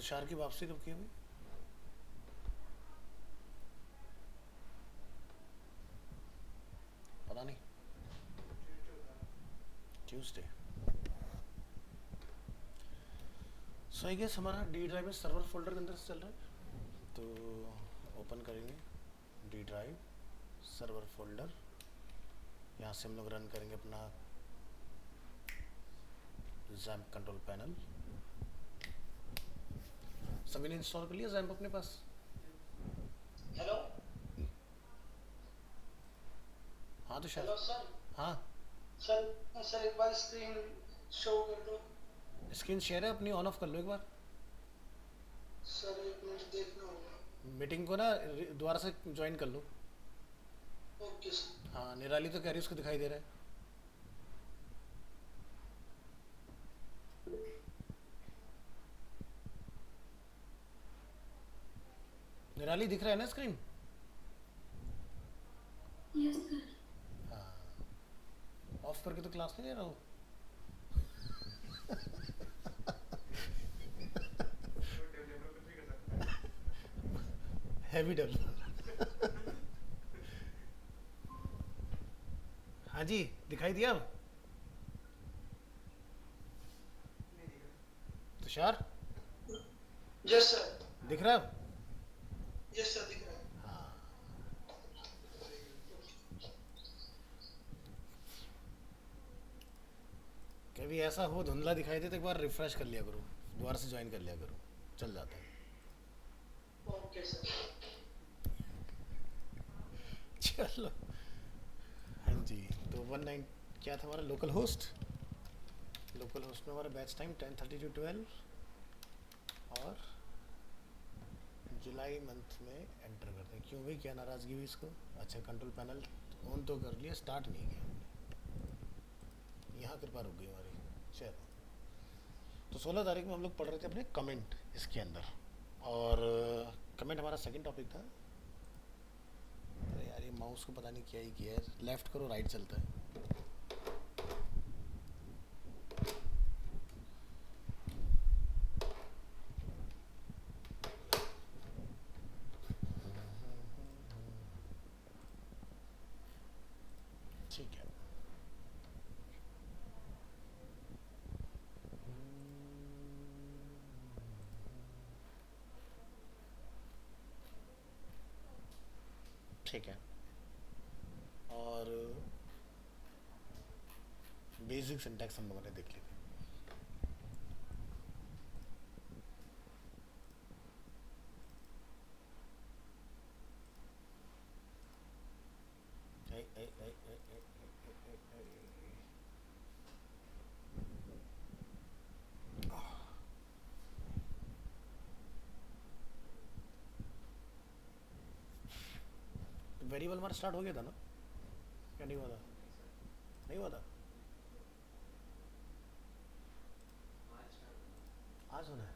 तुषार की वापसी कब की हुई? पता नहीं। ट्यूसडे। सो आई गेस हमारा डी ड्राइव में सर्वर फोल्डर के अंदर से चल रहा है, तो ओपन करेंगे डी ड्राइव सर्वर फोल्डर। यहाँ से हम लोग रन करेंगे अपना जैम्प कंट्रोल पैनल। सभी ने इंस्टॉल कर लिया जैम्प अपने पास? हेलो। हाँ तुषार। Hello sir. हाँ। सर एक बार स्क्रीन शो कर दो। स्क्रीन शेयर है अपनी, ऑन ऑफ कर लो एक बार। सर एक मिनट देखना होगा। मीटिंग को ना दोबारा से ज्वाइन कर लो। Okay sir. हाँ, निराली तो कह रही है उसको दिखाई दे रहा है। निराली दिख रहा है ना स्क्रीन? Yes sir. हाँ, ऑफ करके तो क्लास नहीं ले रहा हूँ। Heavy developer. हाँ जी, दिखाई दिया अब? Tushar yes sir. दिख रहा है अब? यस सर दिख रहा है। हाँ। कभी ऐसा हो धुंधला दिखाई दे तो एक बार रिफ्रेश कर लिया करो, दोबारा से ज्वाइन कर लिया करो, चल जाता है। Okay sir. चलो। हाँ जी, तो 19 क्या था हमारा लोकल होस्ट? लोकल होस्ट में हमारा बैच टाइम 10:30 to 12 और जुलाई मंथ में एंटर करते हैं। क्यों भाई, क्या नाराज़गी हुई इसको? अच्छा, कंट्रोल पैनल ऑन तो कर लिया, स्टार्ट नहीं किया हमने, यहाँ कृपा रुक गई हमारी। चलो, तो 16 तारीख में हम लोग पढ़ रहे थे अपने कमेंट इसके अंदर, और कमेंट हमारा सेकंड टॉपिक था। अरे यार, ये माउस को पता नहीं क्या ही किया है, लेफ्ट करो राइट चलता है। ठीक है। ठीक है, और बेसिक सिंटैक्स हम लोगों ने देख ली थी। वेरिएबल हमारा स्टार्ट हो गया था ना, क्या नहीं हुआ था? नहीं हुआ था, आज होना है।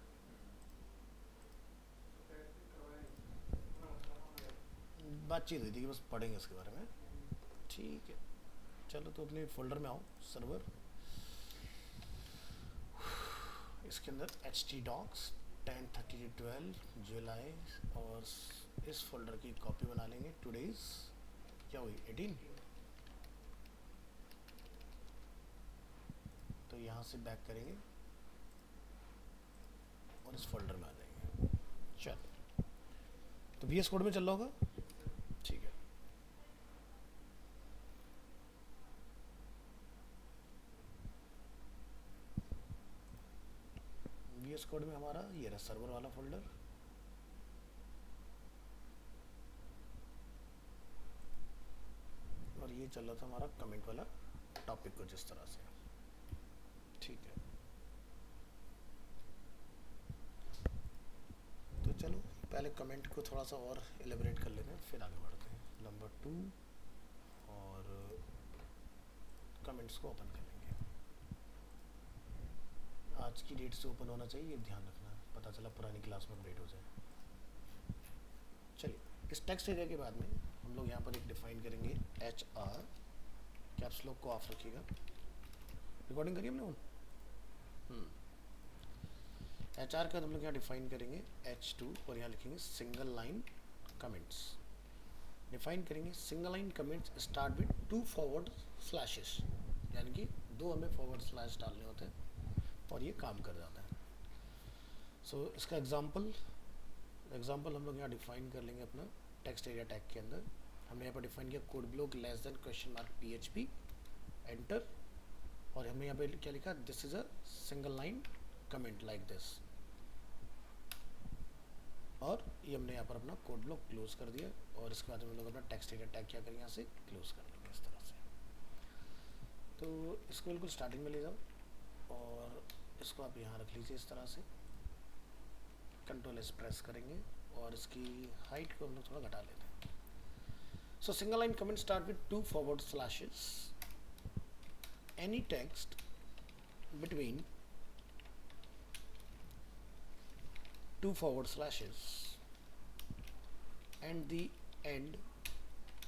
बातचीत हुई थी कि बस पढ़ेंगे इसके बारे में। ठीक है, चलो तो अपने फोल्डर में आओ, सर्वर, इसके अंदर एच टी डॉक्स 10:30 to 12 जुलाई, और इस फोल्डर की कॉपी बना लेंगे। टुडेज क्या हुई 18, तो यहाँ से बैक करेंगे और इस फोल्डर में आ जाएंगे। चलो, तो वी एस कोड में चल रहा होगा। ठीक है, वी एस कोड में हमारा ये रहा सर्वर वाला फोल्डर, और ये चल रहा था हमारा कमेंट वाला टॉपिक को जिस तरह से। ठीक है, तो चलो पहले कमेंट को थोड़ा सा और एलिब्रेट कर लेते हैं, फिर आगे बढ़ते हैं। नंबर 2, और कमेंट्स को ओपन कर लेंगे। आज की डेट से ओपन होना चाहिए, ये ध्यान रखना, पता चला पुरानी क्लास में अपडेट हो जाए। चलिए, इस टेक्स्ट एरिया के बाद में हम लोग यहाँ पर एक डिफाइन करेंगे एच आर, कैप्स लॉक को ऑफ रखिएगा। रिकॉर्डिंग करिए हमने HR का हम लोग यहाँ डिफाइन करेंगे H2 और यहाँ लिखेंगे सिंगल लाइन कमेंट्स। डिफाइन करेंगे single line comments start with 2 forward slashes, यानी कि 2 हमें फॉरवर्ड स्लैश डालने होते हैं और ये काम कर जाता है। सो इसका एग्जांपल हम लोग यहाँ डिफाइन कर लेंगे अपना टेक्स्ट एरिया टैग के अंदर। हमने यहाँ पर डिफाइन किया code block less than question mark PHP enter, और हमने यहाँ पे क्या लिखा, this is a single line comment like this, और ये हमने यहाँ पर अपना कोड ब्लॉक क्लोज कर दिया। और इसके बाद हम लोग अपना टेक्स्ट एरिया टैग क्या करेंगे, यहाँ से क्लोज कर लेंगे इस तरह से। तो इसको बिल्कुल स्टार्टिंग में ले जाओ और इसको आप यहाँ रख लीजिए इस तरह से। कंट्रोल एस प्रेस करेंगे और इसकी हाइट को हम लोग थोड़ा घटा लेते हैं। सो single line comment start with 2 forward slashes, any text between 2 forward slashes and the end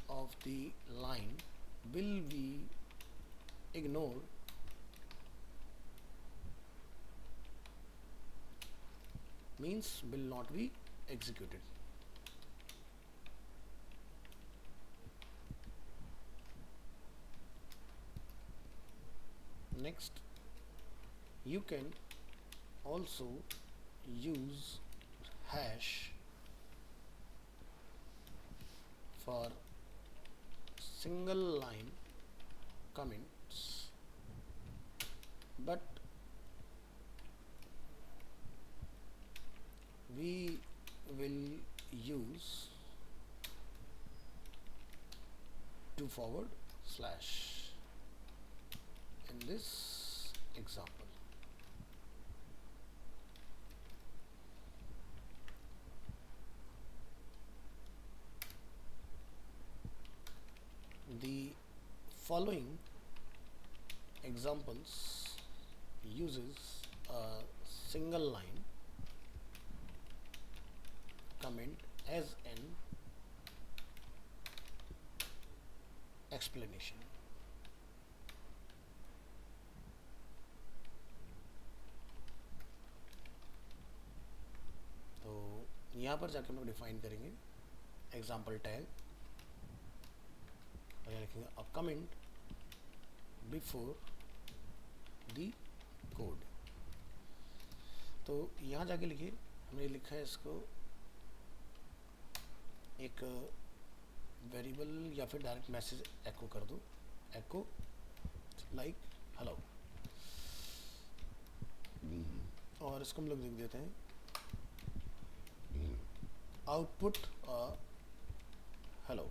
of the line will be ignored means will not be executed. Next, you can also use hash for single line comments, but we will use 2 forward slash in this example. The following examples uses a single line comment as an explanation. तो यहाँ पर जाके हम लोग define करेंगे example tag, और यहाँ लिखेंगे a comment before the code. तो यहाँ जाके लिखिए, हमने लिखा है इसको एक वेरिएबल या फिर डायरेक्ट मैसेज एको कर दो, एको लाइक हेलो, और इसको हम लोग लिख देते हैं आउटपुट हेलो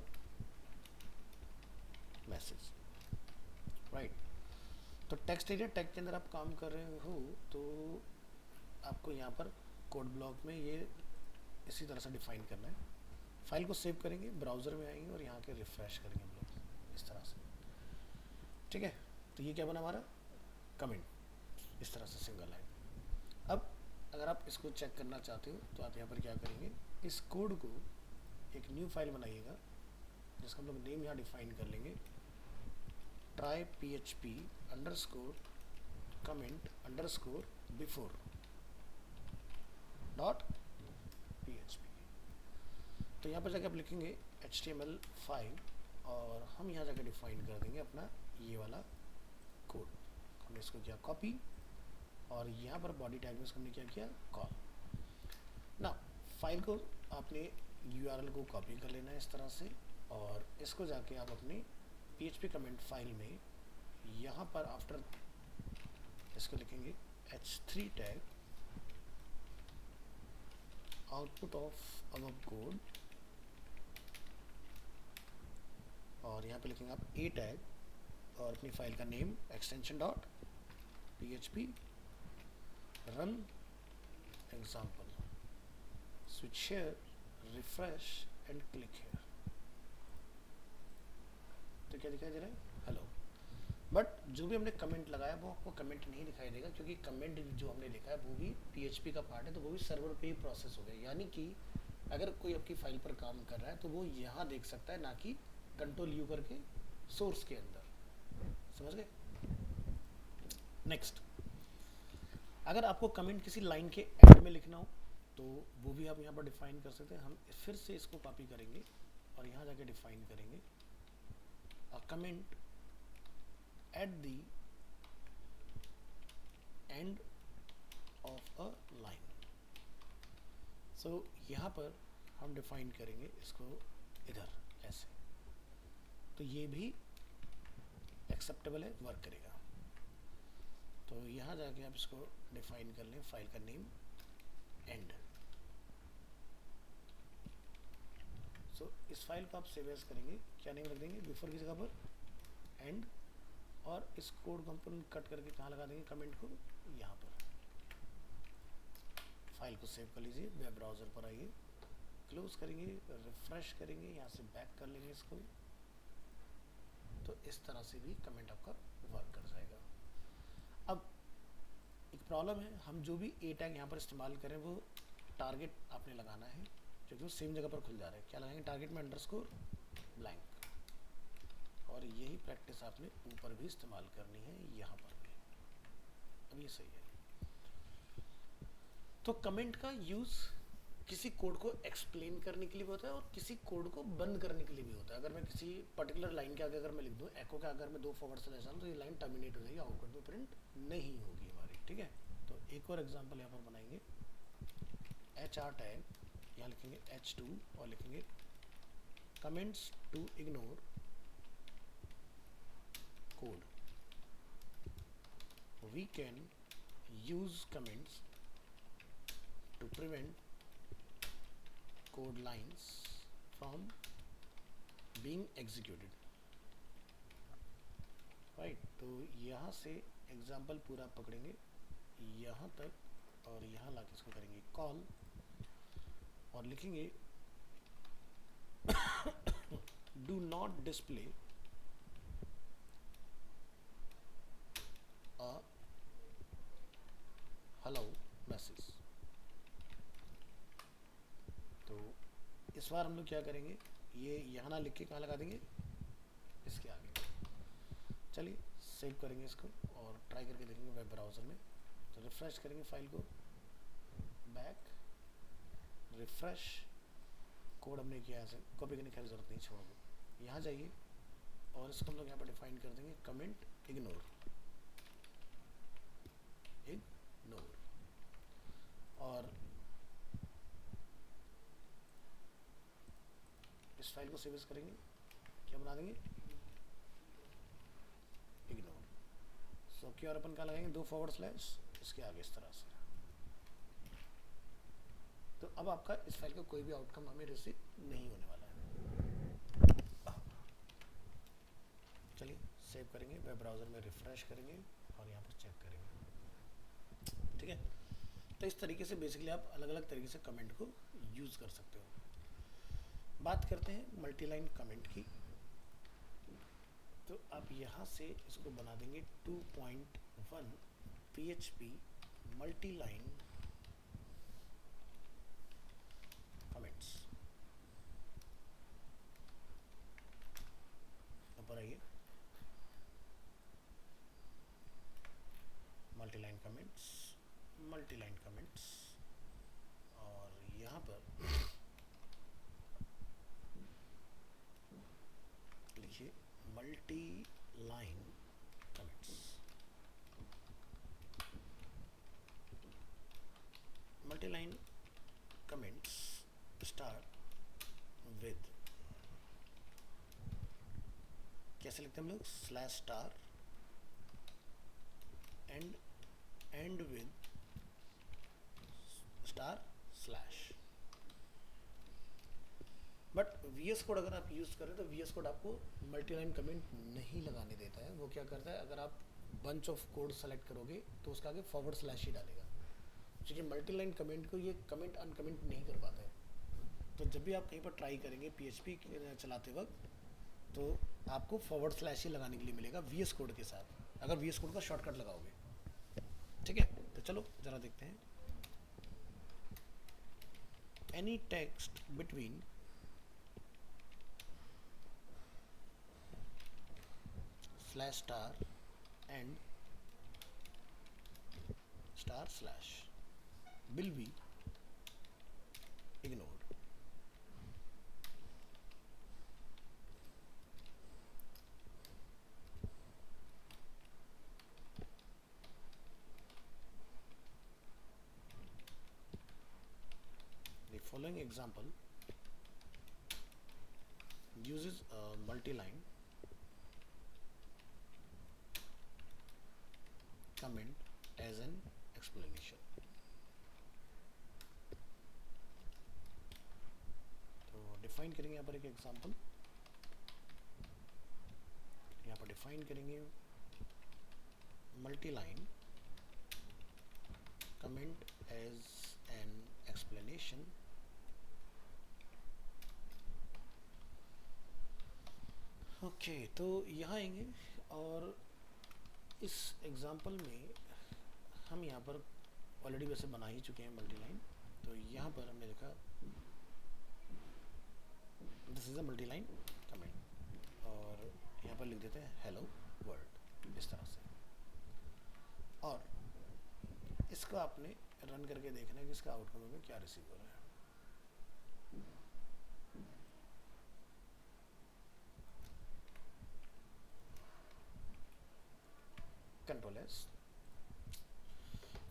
मैसेज, राइट। तो टेक्स्ट एरिया टैग के अंदर आप काम कर रहे हो तो आपको यहाँ पर कोड ब्लॉक में ये इसी तरह से डिफाइन करना है। फाइल को सेव करेंगे, ब्राउज़र में आएंगे और यहाँ के रिफ्रेश करेंगे हम लोग इस तरह से, ठीक है। तो ये क्या बना हमारा कमेंट, इस तरह से सिंगल लाइन। अब अगर आप इसको चेक करना चाहते हो तो आप यहाँ पर क्या करेंगे, इस कोड को एक न्यू फाइल बनाइएगा जिसका हम लोग नेम यहाँ डिफाइन कर लेंगे, try php underscore comment underscore before dot php। तो यहाँ पर जाके आप लिखेंगे HTML5 और हम यहाँ जाके डिफाइन कर देंगे अपना ये वाला कोड। हमने इसको किया कॉपी और यहाँ पर बॉडी टैग में इसको हमने क्या किया कॉल। ना फाइल को आपने URL को कॉपी कर लेना है इस तरह से, और इसको जाके आप अपने PHP कमेंट फाइल में यहाँ पर आफ्टर इसको लिखेंगे h3 tag output of our code, और यहाँ पे लिखेंगे आप a टैग और अपनी फाइल का name extension dot PHP run example, switch here, refresh and click here. तो क्या दिखाई दे रहा है हेलो, बट जो भी हमने कमेंट लगाया वो आपको कमेंट नहीं दिखाई देगा, क्योंकि कमेंट जो हमने लिखा है वो भी PHP का पार्ट है, तो वो भी सर्वर पे ही प्रोसेस हो गया। यानी कि अगर कोई आपकी फाइल पर काम कर रहा है तो वो यहाँ देख सकता है, ना कि कंट्रोल U करके सोर्स के अंदर, समझ गए। नेक्स्ट, अगर आपको कमेंट किसी लाइन के एंड में लिखना हो तो वो भी आप यहाँ पर डिफाइन कर सकते हैं। हम फिर से इसको कॉपी करेंगे और यहाँ जाके डिफाइन करेंगे a comment at the end of a line. So यहाँ पर हम डिफाइन करेंगे इसको इधर ऐसे, तो ये भी एक्सेप्टेबल है, वर्क करेगा। तो यहाँ जाके आप इसको डिफाइन कर लें, फाइल का नेम एंड। सो इस फाइल को आप सेव एज करेंगे, क्या नेम रख देंगे, बिफोर की जगह पर एंड, और इस कोड कंपोनेंट कट करके कहाँ लगा देंगे, कमेंट को यहाँ पर। फाइल को सेव कर लीजिए, वेब ब्राउज़र पर आइए, क्लोज करेंगे, रिफ्रेश करेंगे, यहाँ से बैक कर लेंगे इसको, तो इस तरह से भी कमेंट आपका वर्क कर जाएगा। अब एक प्रॉब्लम है, हम जो भी ए टैग यहाँ पर इस्तेमाल करें वो टारगेट आपने लगाना है, क्योंकि वो सेम जगह पर खुल जा रहा है। क्या लगाएंगे, टारगेट में अंडरस्कोर ब्लैंक, और यही प्रैक्टिस आपने ऊपर भी इस्तेमाल करनी है, यहाँ पर भी। अब ये सही है। तो कमेंट का यूज़ किसी कोड को एक्सप्लेन करने के लिए भी होता है और किसी कोड को बंद करने के लिए भी होता है। अगर मैं किसी पर्टिकुलर लाइन के आगे अगर मैं लिख दूँ एको के अगर मैं 2 फॉरवर्ड स्लैश डालूं तो ये लाइन टर्मिनेट हो जाएगी, आउटपुट में प्रिंट नहीं होगी हमारी, ठीक है। तो एक और एग्जांपल यहाँ पर बनाएंगे, HR टैग, यहाँ लिखेंगे H2 और लिखेंगे comments to ignore code. We can use comments to prevent code lines from being executed, right। तो यहाँ से एग्जाम्पल पूरा पकड़ेंगे यहाँ तक, और यहाँ लाके इसको करेंगे कॉल और लिखेंगे do not display a hello message। तो इस बार हम लोग क्या करेंगे, ये यहाँ ना लिख के कहाँ लगा देंगे, इसके आगे। चलिए सेव करेंगे इसको और ट्राई करके देखेंगे वेब ब्राउज़र में। तो रिफ्रेश करेंगे फाइल को, बैक, रिफ्रेश, कोड हमने किया ऐसे, कॉपी करने की ज़रूरत नहीं, छोड़ दो। यहाँ जाइए और इसको हम लोग यहाँ पर डिफाइन कर देंगे कमेंट इग्नोर, और इस फाइल को सेव करेंगे, क्या बना देंगे, इग्नोर। सो क्या, और अपन क्या लगाएंगे, 2 फॉरवर्ड स्लैश इसके आगे इस तरह से। तो अब आपका इस फाइल का कोई भी आउटकम हमें रिसीव नहीं होने वाला है। चलिए सेव करेंगे, वेब ब्राउज़र में रिफ्रेश करेंगे और यहाँ पर चेक करेंगे, ठीक है। तो इस तरीके से बेसिकली आप अलग अलग तरीके से कमेंट को यूज़ कर सकते हो। बात करते हैं मल्टीलाइन कमेंट की। तो आप यहाँ से इसको बना देंगे 2.1 PHP मल्टीलाइन कमेंट्स। ऊपर आइए, मल्टीलाइन कमेंट्स, मल्टीलाइन कमेंट्स, और यहाँ पर लिखिए multi line comments. Multi line comments start with, कैसे लिखते हैं हम लोग, slash star and with star slash. But VS code अगर आप यूज़ करें तो VS कोड आपको मल्टीलाइन कमेंट नहीं लगाने देता है। वो क्या करता है, अगर आप बंच ऑफ कोड सेलेक्ट करोगे तो उसका आगे फॉरवर्ड स्लैश ही डालेगा, क्योंकि मल्टीलाइन कमेंट को ये कमेंट अनकमेंट नहीं कर पाता है। तो जब भी आप कहीं पर ट्राई करेंगे PHP चलाते वक्त, तो आपको फॉरवर्ड स्लैश ही लगाने के लिए मिलेगा VS कोड के साथ, अगर VS कोड का शॉर्टकट लगाओगे, ठीक है। तो चलो ज़रा देखते हैं, any text between slash star and star slash will be ignored. The following example uses a multi-line comment as an explanation. तो डिफाइन करेंगे यहाँ पर एक एग्जांपल, यहाँ पर डिफाइन करेंगे multi-line comment as an explanation. Okay तो यहाँ आएंगे और इस एग्जांपल में हम यहाँ पर ऑलरेडी वैसे बना ही चुके हैं मल्टीलाइन। तो यहाँ पर हमने लिखा this is a multiline comment और यहाँ पर लिख देते हैं हेलो वर्ल्ड इस तरह से। और इसका आपने रन करके देखना है कि इसका आउटकम में क्या रिसीव हो रहा है। कंट्रोल एस,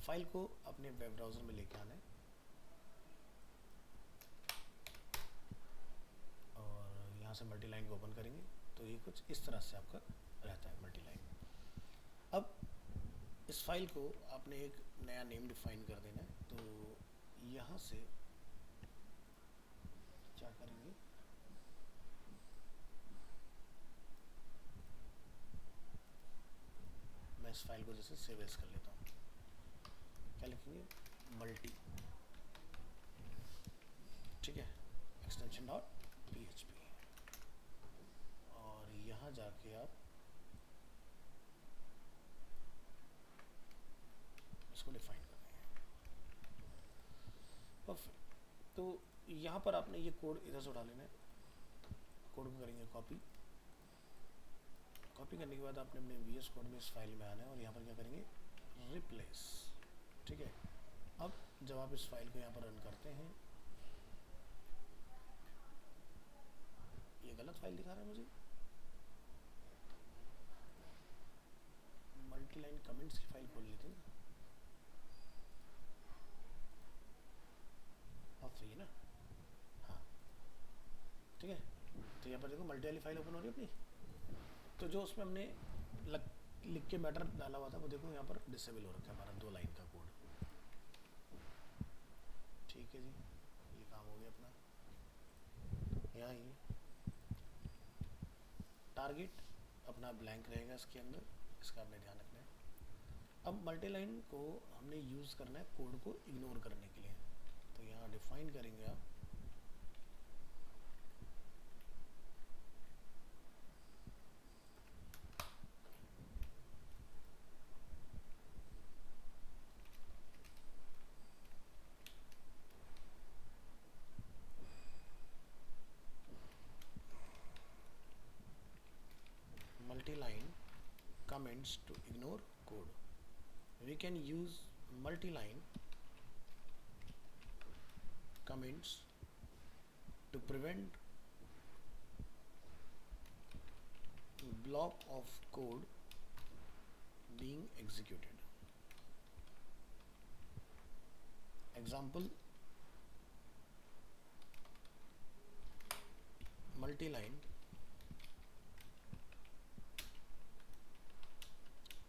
फाइल को अपने वेब ब्राउज़र में लेके आना है और यहाँ से मल्टीलाइन को ओपन करेंगे तो ये कुछ इस तरह से आपका रहता है मल्टीलाइन। अब इस फाइल को आपने एक नया नेम डिफाइन कर देना है। तो यहाँ से क्या करेंगे, मैं इस फाइल को जैसे सेव एज कर लेता हूँ। क्या लिखेंगे, मल्टी, ठीक है, एक्सटेंशन डॉट PHP और यहाँ जाके आप इसको डिफाइन कर देंगे। परफेक्ट। तो यहाँ पर आपने ये कोड इधर से उठा लेना है, कोड को करेंगे कॉपी। कॉपी करने के बाद आपने अपने VS कोड में इस फाइल में आना है और यहाँ पर क्या करेंगे, रिप्लेस, ठीक है। अब जब आप इस फाइल को यहाँ पर रन करते हैं, ये गलत फाइल दिखा रहा है मुझे, मल्टीलाइन कमेंट्स की फाइल खोल लेते हैं। आप सही है ना, हाँ ठीक है। तो यहाँ पर देखो मल्टी वाली फाइल ओपन हो रही है अपनी। तो जो उसमें हमने लिख के मैटर डाला हुआ था वो देखो यहाँ पर डिसेबल हो रखा है हमारा 2 लाइन का कोड। ठीक है जी, ये काम हो गया अपना। यहाँ ही टारगेट अपना ब्लैंक रहेगा इसके अंदर, इसका आपने ध्यान रखना है। अब मल्टीलाइन को हमने यूज़ करना है कोड को इग्नोर करने के लिए। तो यहाँ डिफाइन करेंगे आप multi-line comments to ignore code. We can use multi-line comments to prevent block of code being executed. Example, multi-line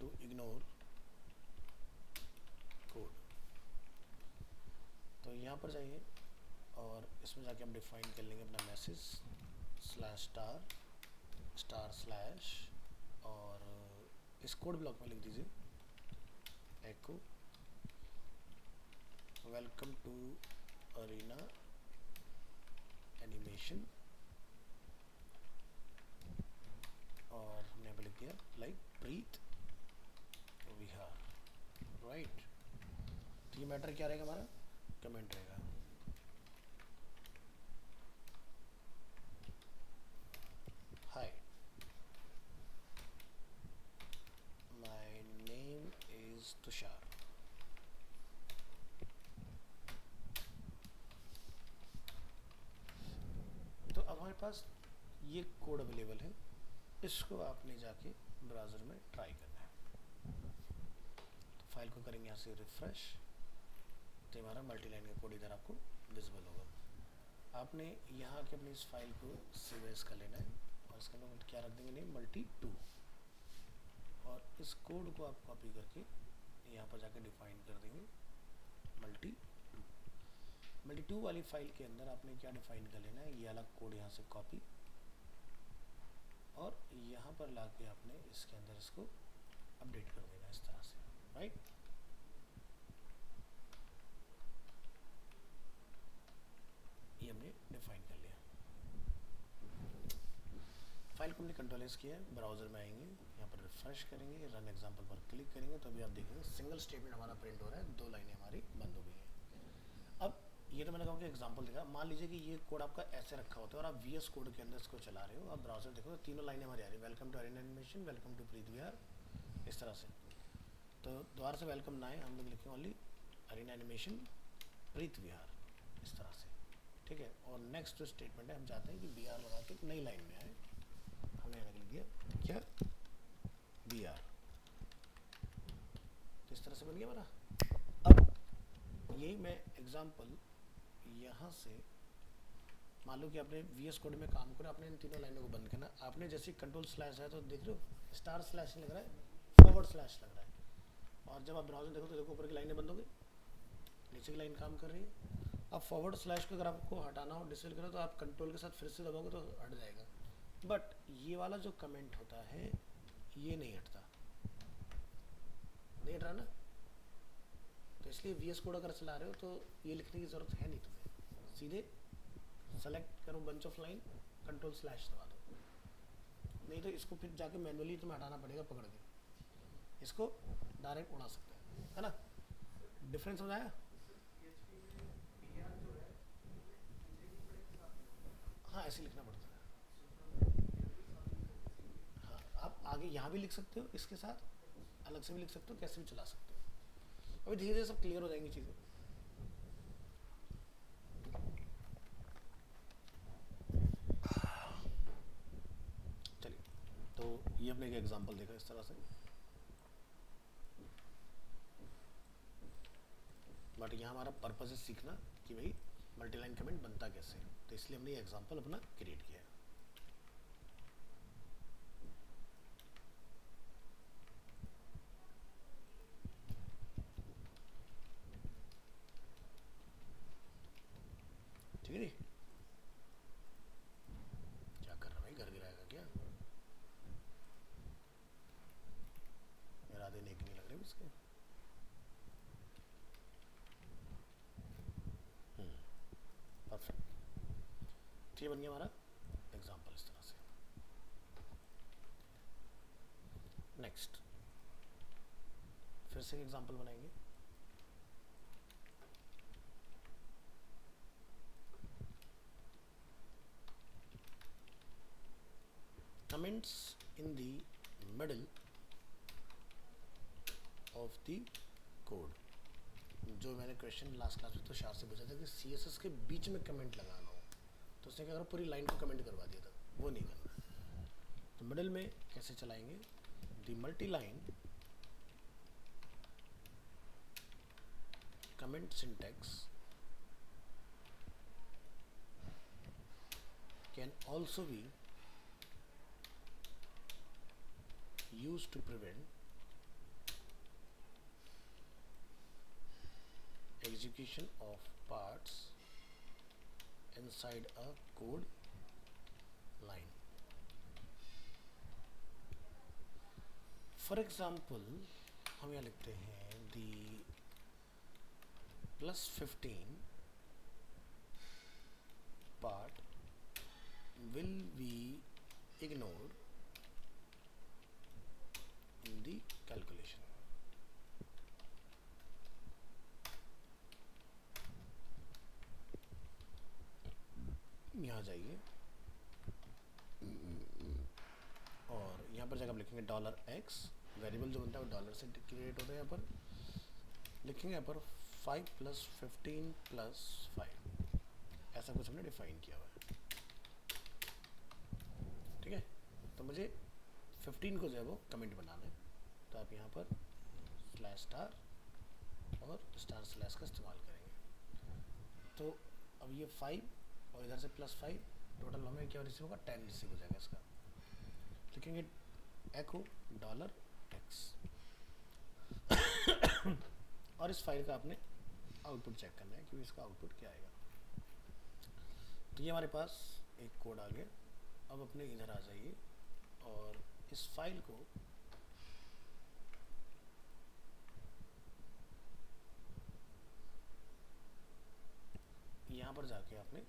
to ignore code। तो यहाँ पर जाइए और इसमें जाके हम डिफाइन कर लेंगे अपना message slash star star slash और इस कोड ब्लॉक में लिख दीजिए एको वेलकम टू अरीना एनिमेशन और हमने यहाँ पर लिख दिया लाइक प्रीत विहार, राइट। तो ये मैटर क्या रहेगा हमारा, कमेंट रहेगा। हाय, माय नेम इज तुषार पास ये कोड अवेलेबल है, इसको आपने जाके ब्राउज़र में ट्राई करना है। तो फाइल को करेंगे यहाँ से रिफ्रेश, तो हमारा मल्टीलाइन का कोड इधर आपको विजिबल होगा। आपने यहाँ के अपनी इस फाइल को सेव एज कर लेना है और इसका नाम क्या रख देंगे, नेम multi2, और इस कोड को आप कॉपी करके यहाँ पर जाकर डिफाइन कर देंगे multi2। multi2 वाली फाइल के अंदर आपने क्या डिफाइन कर लेना है, ये अलग कोड यहाँ से कॉपी और यहाँ पर लाके आपने इसके अंदर इसको अपडेट कर देना इस तरह से, राइट। ये हमने डिफाइन कर लिया। फाइल को हमने कंट्रोल एस किया है, ब्राउजर में आएंगे, यहाँ पर रिफ्रेश करेंगे, रन एग्जाम्पल पर क्लिक करेंगे तो अभी आप देखेंगे सिंगल स्टेटमेंट हमारा प्रिंट हो रहा है, 2 लाइनें हमारी बंद हो गई हैं। अब ये तो मैंने कहा कि एग्जाम्पल देखा, मान लीजिए कि ये कोड आपका ऐसे रखा होता है और आप VS कोड के अंदर इसको चला रहे हो, आप ब्राउजर देखो तो तीनों लाइनें हमारी आ रही है, welcome to Arena Animation, welcome to Preet Vihar, इस तरह से। तो दोबारा से वेलकम ना आए, हम लोग लिखें ओनली अरीना एनिमेशन प्रीत विहार, इस तरह से, ठीक है। और नेक्स्ट जो स्टेटमेंट है, हम चाहते हैं कि BR लगा के एक नई लाइन में आए, हमने यहाँ लिख दिया क्या, BR, तो इस तरह से बन गया हमारा। अब यही मैं एग्जाम्पल यहाँ से, मान लो कि आपने VS कोड में काम करा, आपने इन तीनों लाइनों को बंद करना, आपने जैसे कंट्रोल स्लैश है तो देख रहे हो स्टार स्लैश लग रहा है, फॉरवर्ड स्लैश लग रहा है, और जब आप ब्राउजर देखो तो देखो ऊपर की लाइनें बंद हो गई, नीचे की लाइन काम कर रही है। अब फॉरवर्ड स्लैश को अगर आपको हटाना हो, डिसेबल करो, तो आप कंट्रोल के साथ फिर से दबाओगे तो हट जाएगा, बट ये वाला जो कमेंट होता है ये नहीं हटता, नहीं हट रहा ना, तो इसलिए VS कोड अगर चला रहे हो तो ये लिखने की ज़रूरत है नहीं तुम्हें, सीधे सेलेक्ट करो bunch of line, control slash दबा दो, नहीं तो इसको फिर जाके मैनुअली तुम्हें हटाना पड़ेगा पकड़ के, इसको डायरेक्ट उड़ा सकते हैं, है ना, डिफरेंस हो जाएगा। हाँ ऐसे लिखना पड़ता है, हाँ आप आगे यहाँ भी लिख सकते हो, इसके साथ अलग से भी लिख सकते हो, कैसे भी चला सकते हो। अभी धीरे धीरे सब क्लियर हो जाएंगी चीज़ें। चलिए, तो ये अपने एक एग्जांपल देखा इस तरह से, बट यहाँ हमारा पर्पस है सीखना कि भाई मल्टीलाइन कमेंट बनता कैसे, तो इसलिए हमने ये एग्जांपल अपना क्रिएट किया है। ठीक है जी, क्या कर रहा भाई, घर गिराएगा क्या, मेरा आधे नेक नहीं लग रहे इसके। परफेक्ट, तो ये बन गया हमारा एग्जांपल इस तरह से। नेक्स्ट फिर से एग्जांपल बनाएंगे, comments in the middle of the code। जो मैंने क्वेश्चन लास्ट क्लास में तो शार से पूछा था कि CSS के बीच में कमेंट लगाना हो, तो उसने क्या करा, पूरी लाइन को कमेंट करवा दिया था, वो नहीं करना। तो मिडिल में कैसे चलाएंगे, the multi line comment syntax can also be used to prevent execution of parts inside a code line। For example, हम यहाँ लिखते हैं the +15 part will be ignored in the calculation। यहाँ जाइए और यहाँ पर जाकर आप लिखेंगे $x, वेरिएबल जो बनता है वो डॉलर से क्रिएट होता है, यहाँ पर लिखेंगे यहाँ पर 5 + 15 + 5, ऐसा कुछ हमने डिफाइन किया हुआ है। ठीक है। तो मुझे 15 को जो है वो कमेंट बनाना है, तो आप यहाँ पर स्लैश स्टार और स्टार स्लैश का इस्तेमाल करेंगे। तो अब ये 5 और इधर से +5, टोटल हमें क्या रिसीव होगा, 10 रिसीव हो जाएगा इसका। लिखेंगे एको $x और इस फाइल का आपने आउटपुट चेक करना है कि इसका आउटपुट क्या आएगा। तो ये हमारे पास एक कोड आ गया। अब अपने इधर आ जाइए और इस फाइल को यहाँ पर जाके आपने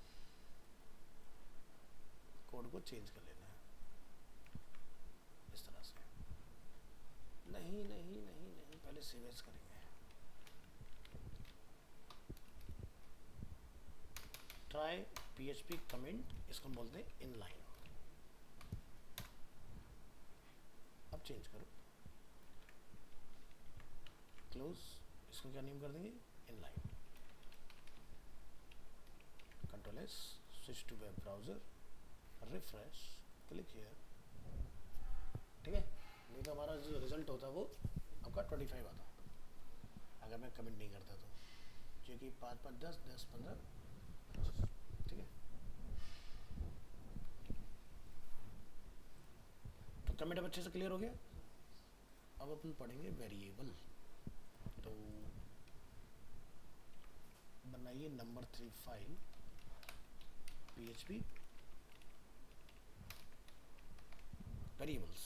कोड को चेंज कर लेना है इस तरह से। नहीं नहीं नहीं नहीं, पहले सेव एज करेंगे। ट्राई PHP कमेंट, इसको हम बोलते हैं इनलाइन। अब चेंज करो, क्लोज, इसको क्या नेम कर देंगे, inline. Ctrl+S, switch to web browser, refresh, click here. ठीक है, नहीं तो हमारा जो रिजल्ट होता वो आपका 25 आता अगर मैं कमेंट नहीं करता तो, क्योंकि 5 5 10 10 15। ठीक है, तो कमेंट अब अच्छे से क्लियर हो गया। अब अपन पढ़ेंगे वेरिएबल। तो बनाइए नंबर 3 फाइल PHP वेरिएबल्स।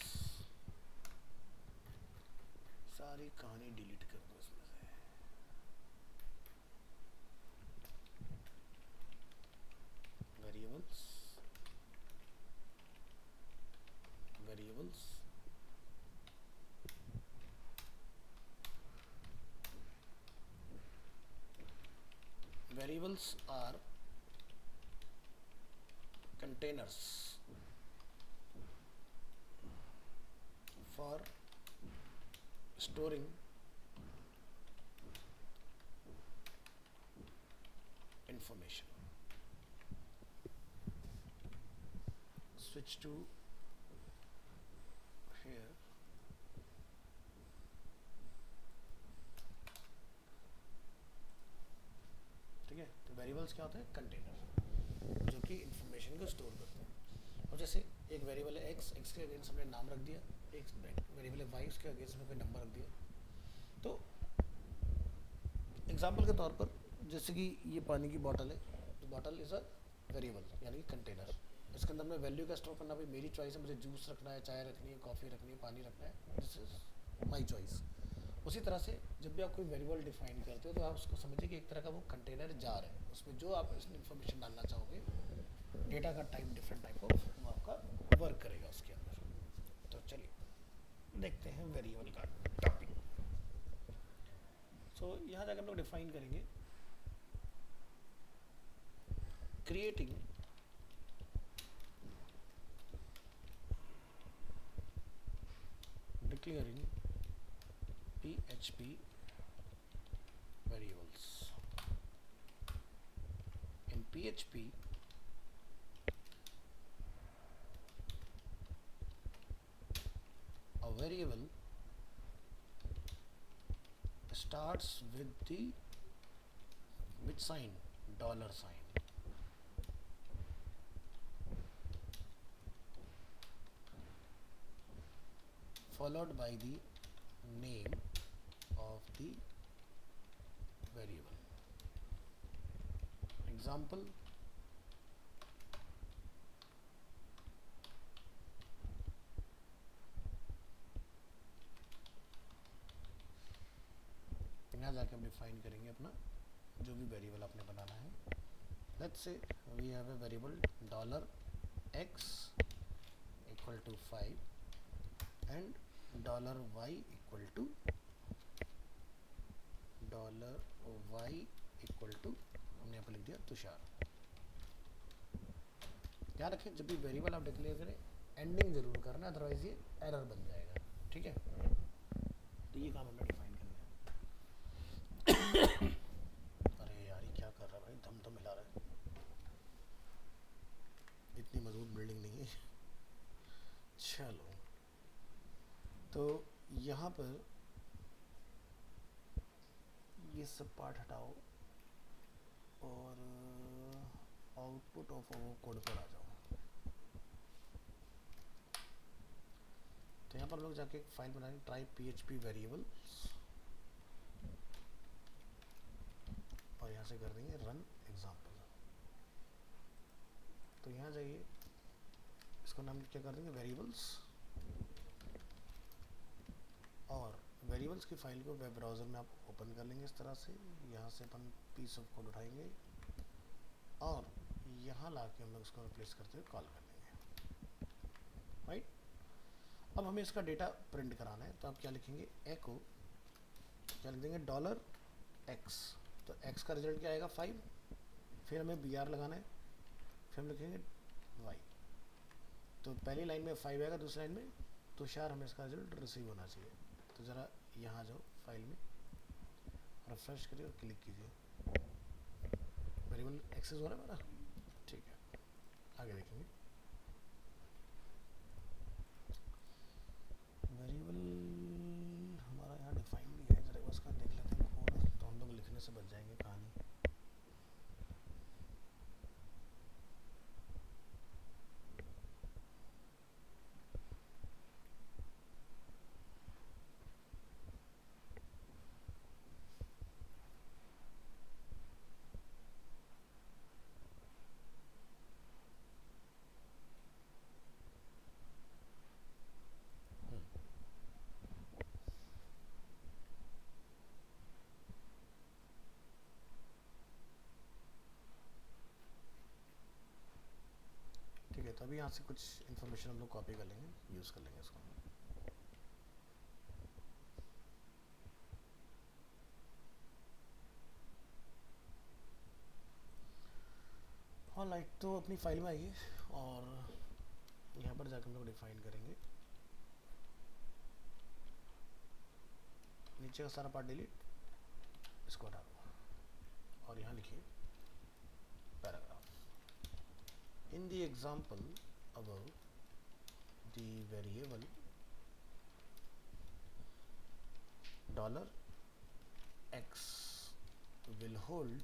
सारी कहानी डिलीट कर दो इसमें से। Variables variables variables are containers for storing information. Switch to here. ठीक है, तो वेरिएबल्स क्या होते हैं, कंटेनर जो कि इंफॉर्मेशन को स्टोर करते हैं। और जैसे एक वेरिएबल है x, x के अगेंस्ट हमने नाम रख दिया, एक वेरिएबल है y, उसके अगेंस्ट में कोई नंबर रख दिया। तो एग्जांपल के तौर पर जैसे कि ये पानी की बॉटल है, तो बॉटल इज़ अ वेरिएबल यानी कि कंटेनर। इसके अंदर मैं वैल्यू का स्टोर करना, भाई मेरी चॉइस है, मुझे जूस रखना है, चाय रखनी है, कॉफ़ी रखनी है, पानी रखना है, दिस इज माई चॉइस। उसी तरह से जब भी आप कोई वेरिएबल डिफाइन करते हो तो आप उसको समझिए कि एक तरह का वो कंटेनर जार है, उसमें जो आप इसमें इंफॉर्मेशन डालना चाहोगे, डेटा का टाइप डिफरेंट टाइप ऑफ वो आपका वर्क करेगा उसके अंदर। तो चलिए देखते हैं वेरिएबल का टॉपिक। सो यहाँ जाकर हम लोग डिफाइन करेंगे creating declaring PHP variables. In PHP, a variable starts with the which sign, $sign, followed by the name of the variable. Example, यहाँ जाके हम डिफाइन करेंगे अपना जो भी वेरिएबल आपने बनाना है। Let's say we have a variable $x equal to 5 and $y equal to हमने यहाँ पर लिख दिया तुषार। ध्यान रखें जब भी वेरिएबल आप डिक्लेयर करें एंडिंग जरूर करना, अदरवाइज ये एरर बन जाएगा। ठीक है, तो ये काम हमने डिफाइन करना है। अरे यार ये क्या कर रहा है भाई, दम दम हिला रहा है, इतनी मजबूत बिल्डिंग नहीं है। चलो, तो यहाँ पर ये सब पार्ट हटाओ और आउटपुट ऑफ कोड पर आ जाओ। तो यहाँ पर लोग जाके एक फाइल बनाएंगे, ट्राई PHP वेरिएबल्स, और यहाँ से कर देंगे रन एग्जाम्पल। तो यहाँ जाइए, इसको नाम क्या कर देंगे, वेरिएबल्स, और वेरिएबल्स की फाइल को वेब ब्राउज़र में आप ओपन कर लेंगे इस तरह से। यहाँ से अपन पीस ऑफ कोड उठाएंगे और यहाँ ला के हम लोग इसको रिप्लेस करते हुए कॉल कर देंगे, राइट। अब हमें इसका डेटा प्रिंट कराना है, तो आप क्या लिखेंगे, एको, क्या लिख देंगे, $x। तो x का रिजल्ट क्या आएगा, 5। फिर हमें BR लगाना है, फिर हम लिखेंगे y। तो पहली लाइन में 5 आएगा, दूसरी लाइन में तुषार, हमें इसका रिजल्ट रिसीव होना चाहिए। तो ज़रा यहाँ जाओ फाइल में, रिफ्रेश करिए और क्लिक कीजिए, वेरिएबल एक्सेस हो रहा है मेरा, ठीक है। आगे देखेंगे, वेरिएबल हमारा यहाँ डिफाइन भी है, जरा उसका देख लेते हैं कोड, तो हम लोग लिखने से बच जाएंगे कहानी। ठीक है, तो अभी यहाँ से कुछ इन्फॉर्मेशन हम लोग कॉपी कर लेंगे, यूज़ कर लेंगे इसको। ऑलराइट, तो अपनी फाइल में आइए और यहाँ पर जाकर हम लोग डिफाइन करेंगे, नीचे का सारा पार्ट डिलीट, इसको हटा दो और यहाँ लिखिए paragraph. In the example above, the variable $x will hold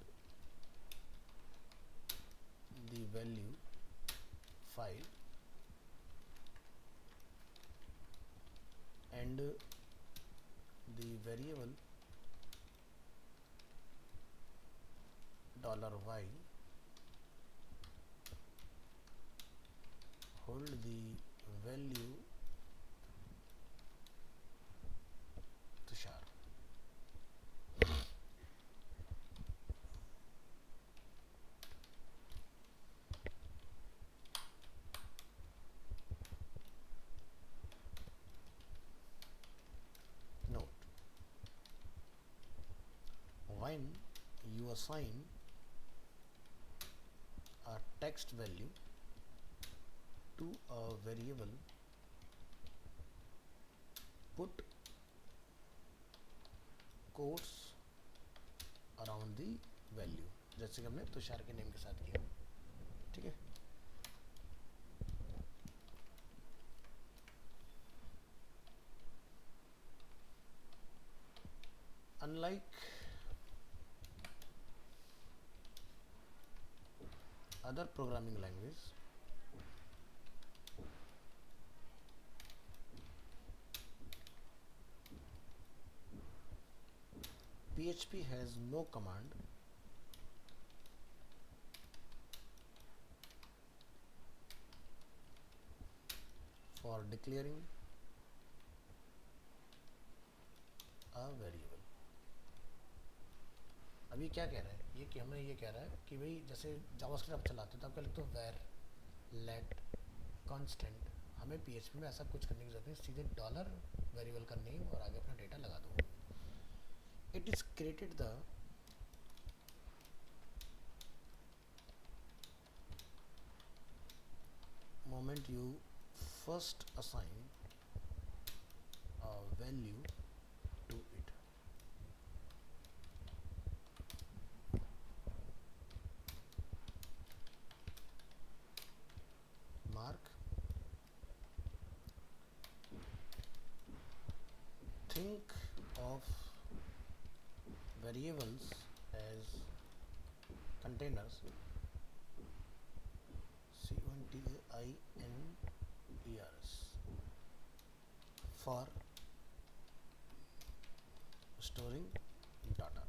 the value 5 and the variable $y hold the value Tushar. Note, when you assign a text value to a variable, put quotes around the value, जैसे कि हमने तुषार के name के साथ किया, ठीक है। Unlike other programming language, PHP has no command for declaring a variable। अब ये क्या कह रहा है, ये कि हमें ये कह रहा है कि भाई जैसे जावास्क्रिप्ट आप चलाते हो तो आप क्या लिखते हो, वेर लेट कांस्टेंट। हमें PHP में ऐसा कुछ करने की जरूरत नहीं, सीधे डॉलर वेरिएबल का नेम और आगे अपना डेटा लगा दो। It is created the moment you first assign a value to it। mark variables as containers, containers, for storing data.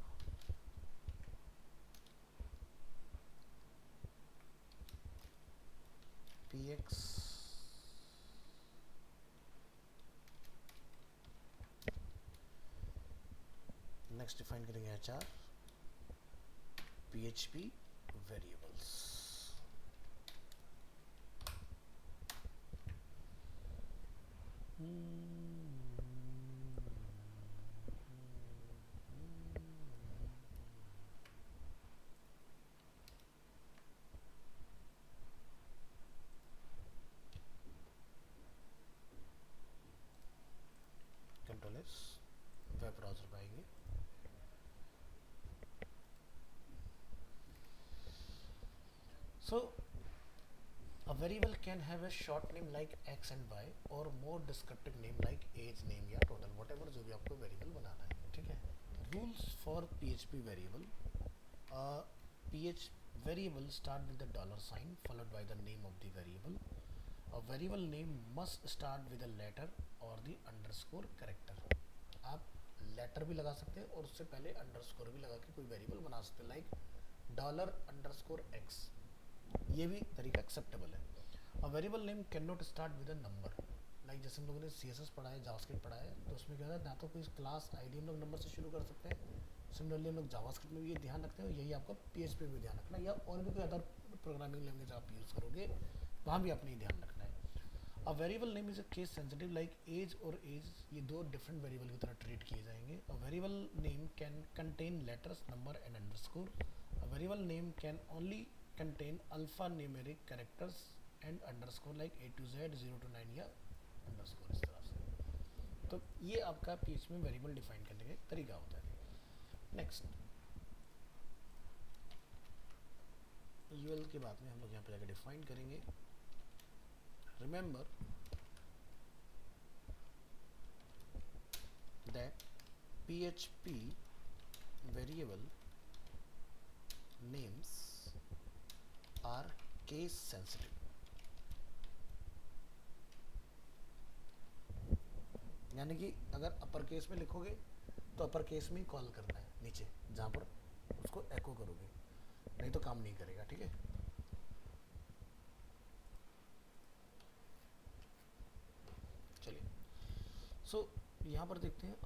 px next define करेंगे HR PHP variables. Control S web browser पे आएंगे. So a variable can have a short name like x and y or more descriptive name like age name या total whatever जो भी आपको variable बनाना है. ठीक है. Rules for PHP variable. PH variable start with the dollar sign followed by the name of the variable. A variable name must start with a letter or the underscore character. आप letter भी लगा सकते हैं और उससे पहले underscore भी लगा के कोई variable बना सकते हैं like $_x. ये भी तरीका एक्सेप्टेबल है. A variable name can not start with a number. Like जैसे हम लोगों ने CSS पढ़ा है, जावास्क्रिप्ट पढ़ा है, तो उसमें क्या होता है ना तो कोई क्लास आईडी हम लोग नंबर से शुरू कर सकते हैं. सिमिलरली हम लोग जावास्क्रिप्ट में भी ये ध्यान रखते हैं, यही आपका PHP में भी ध्यान रखना है, या और भी कोई अदर प्रोग्रामिंग लैंग्वेज आप यूज़ करोगे वहाँ भी आपने ध्यान रखना है. A variable name is a case sensitive like age और एज, ये दो डिफरेंट वेरिएबल की तरह ट्रीट किए जाएंगे. A variable name can contain letters number and underscore. A variable name can only contain alphanumeric characters and underscore like A to Z 0 to 9 या underscore इस तरह से. तो ये आपका PHP में वेरिएबल डिफाइन करने का एक तरीका होता है. नेक्स्ट UL के बाद में हम लोग यहाँ पे जाकर डिफाइन करेंगे. Remember that PHP variable names are case sensitive. यानी कि अगर अपर केस में लिखोगे तो अपर केस में ही कॉल करना है नीचे जहां पर उसको एको करोगे, नहीं तो काम नहीं करेगा. ठीक है. चलिए सो यहाँ पर देखते हैं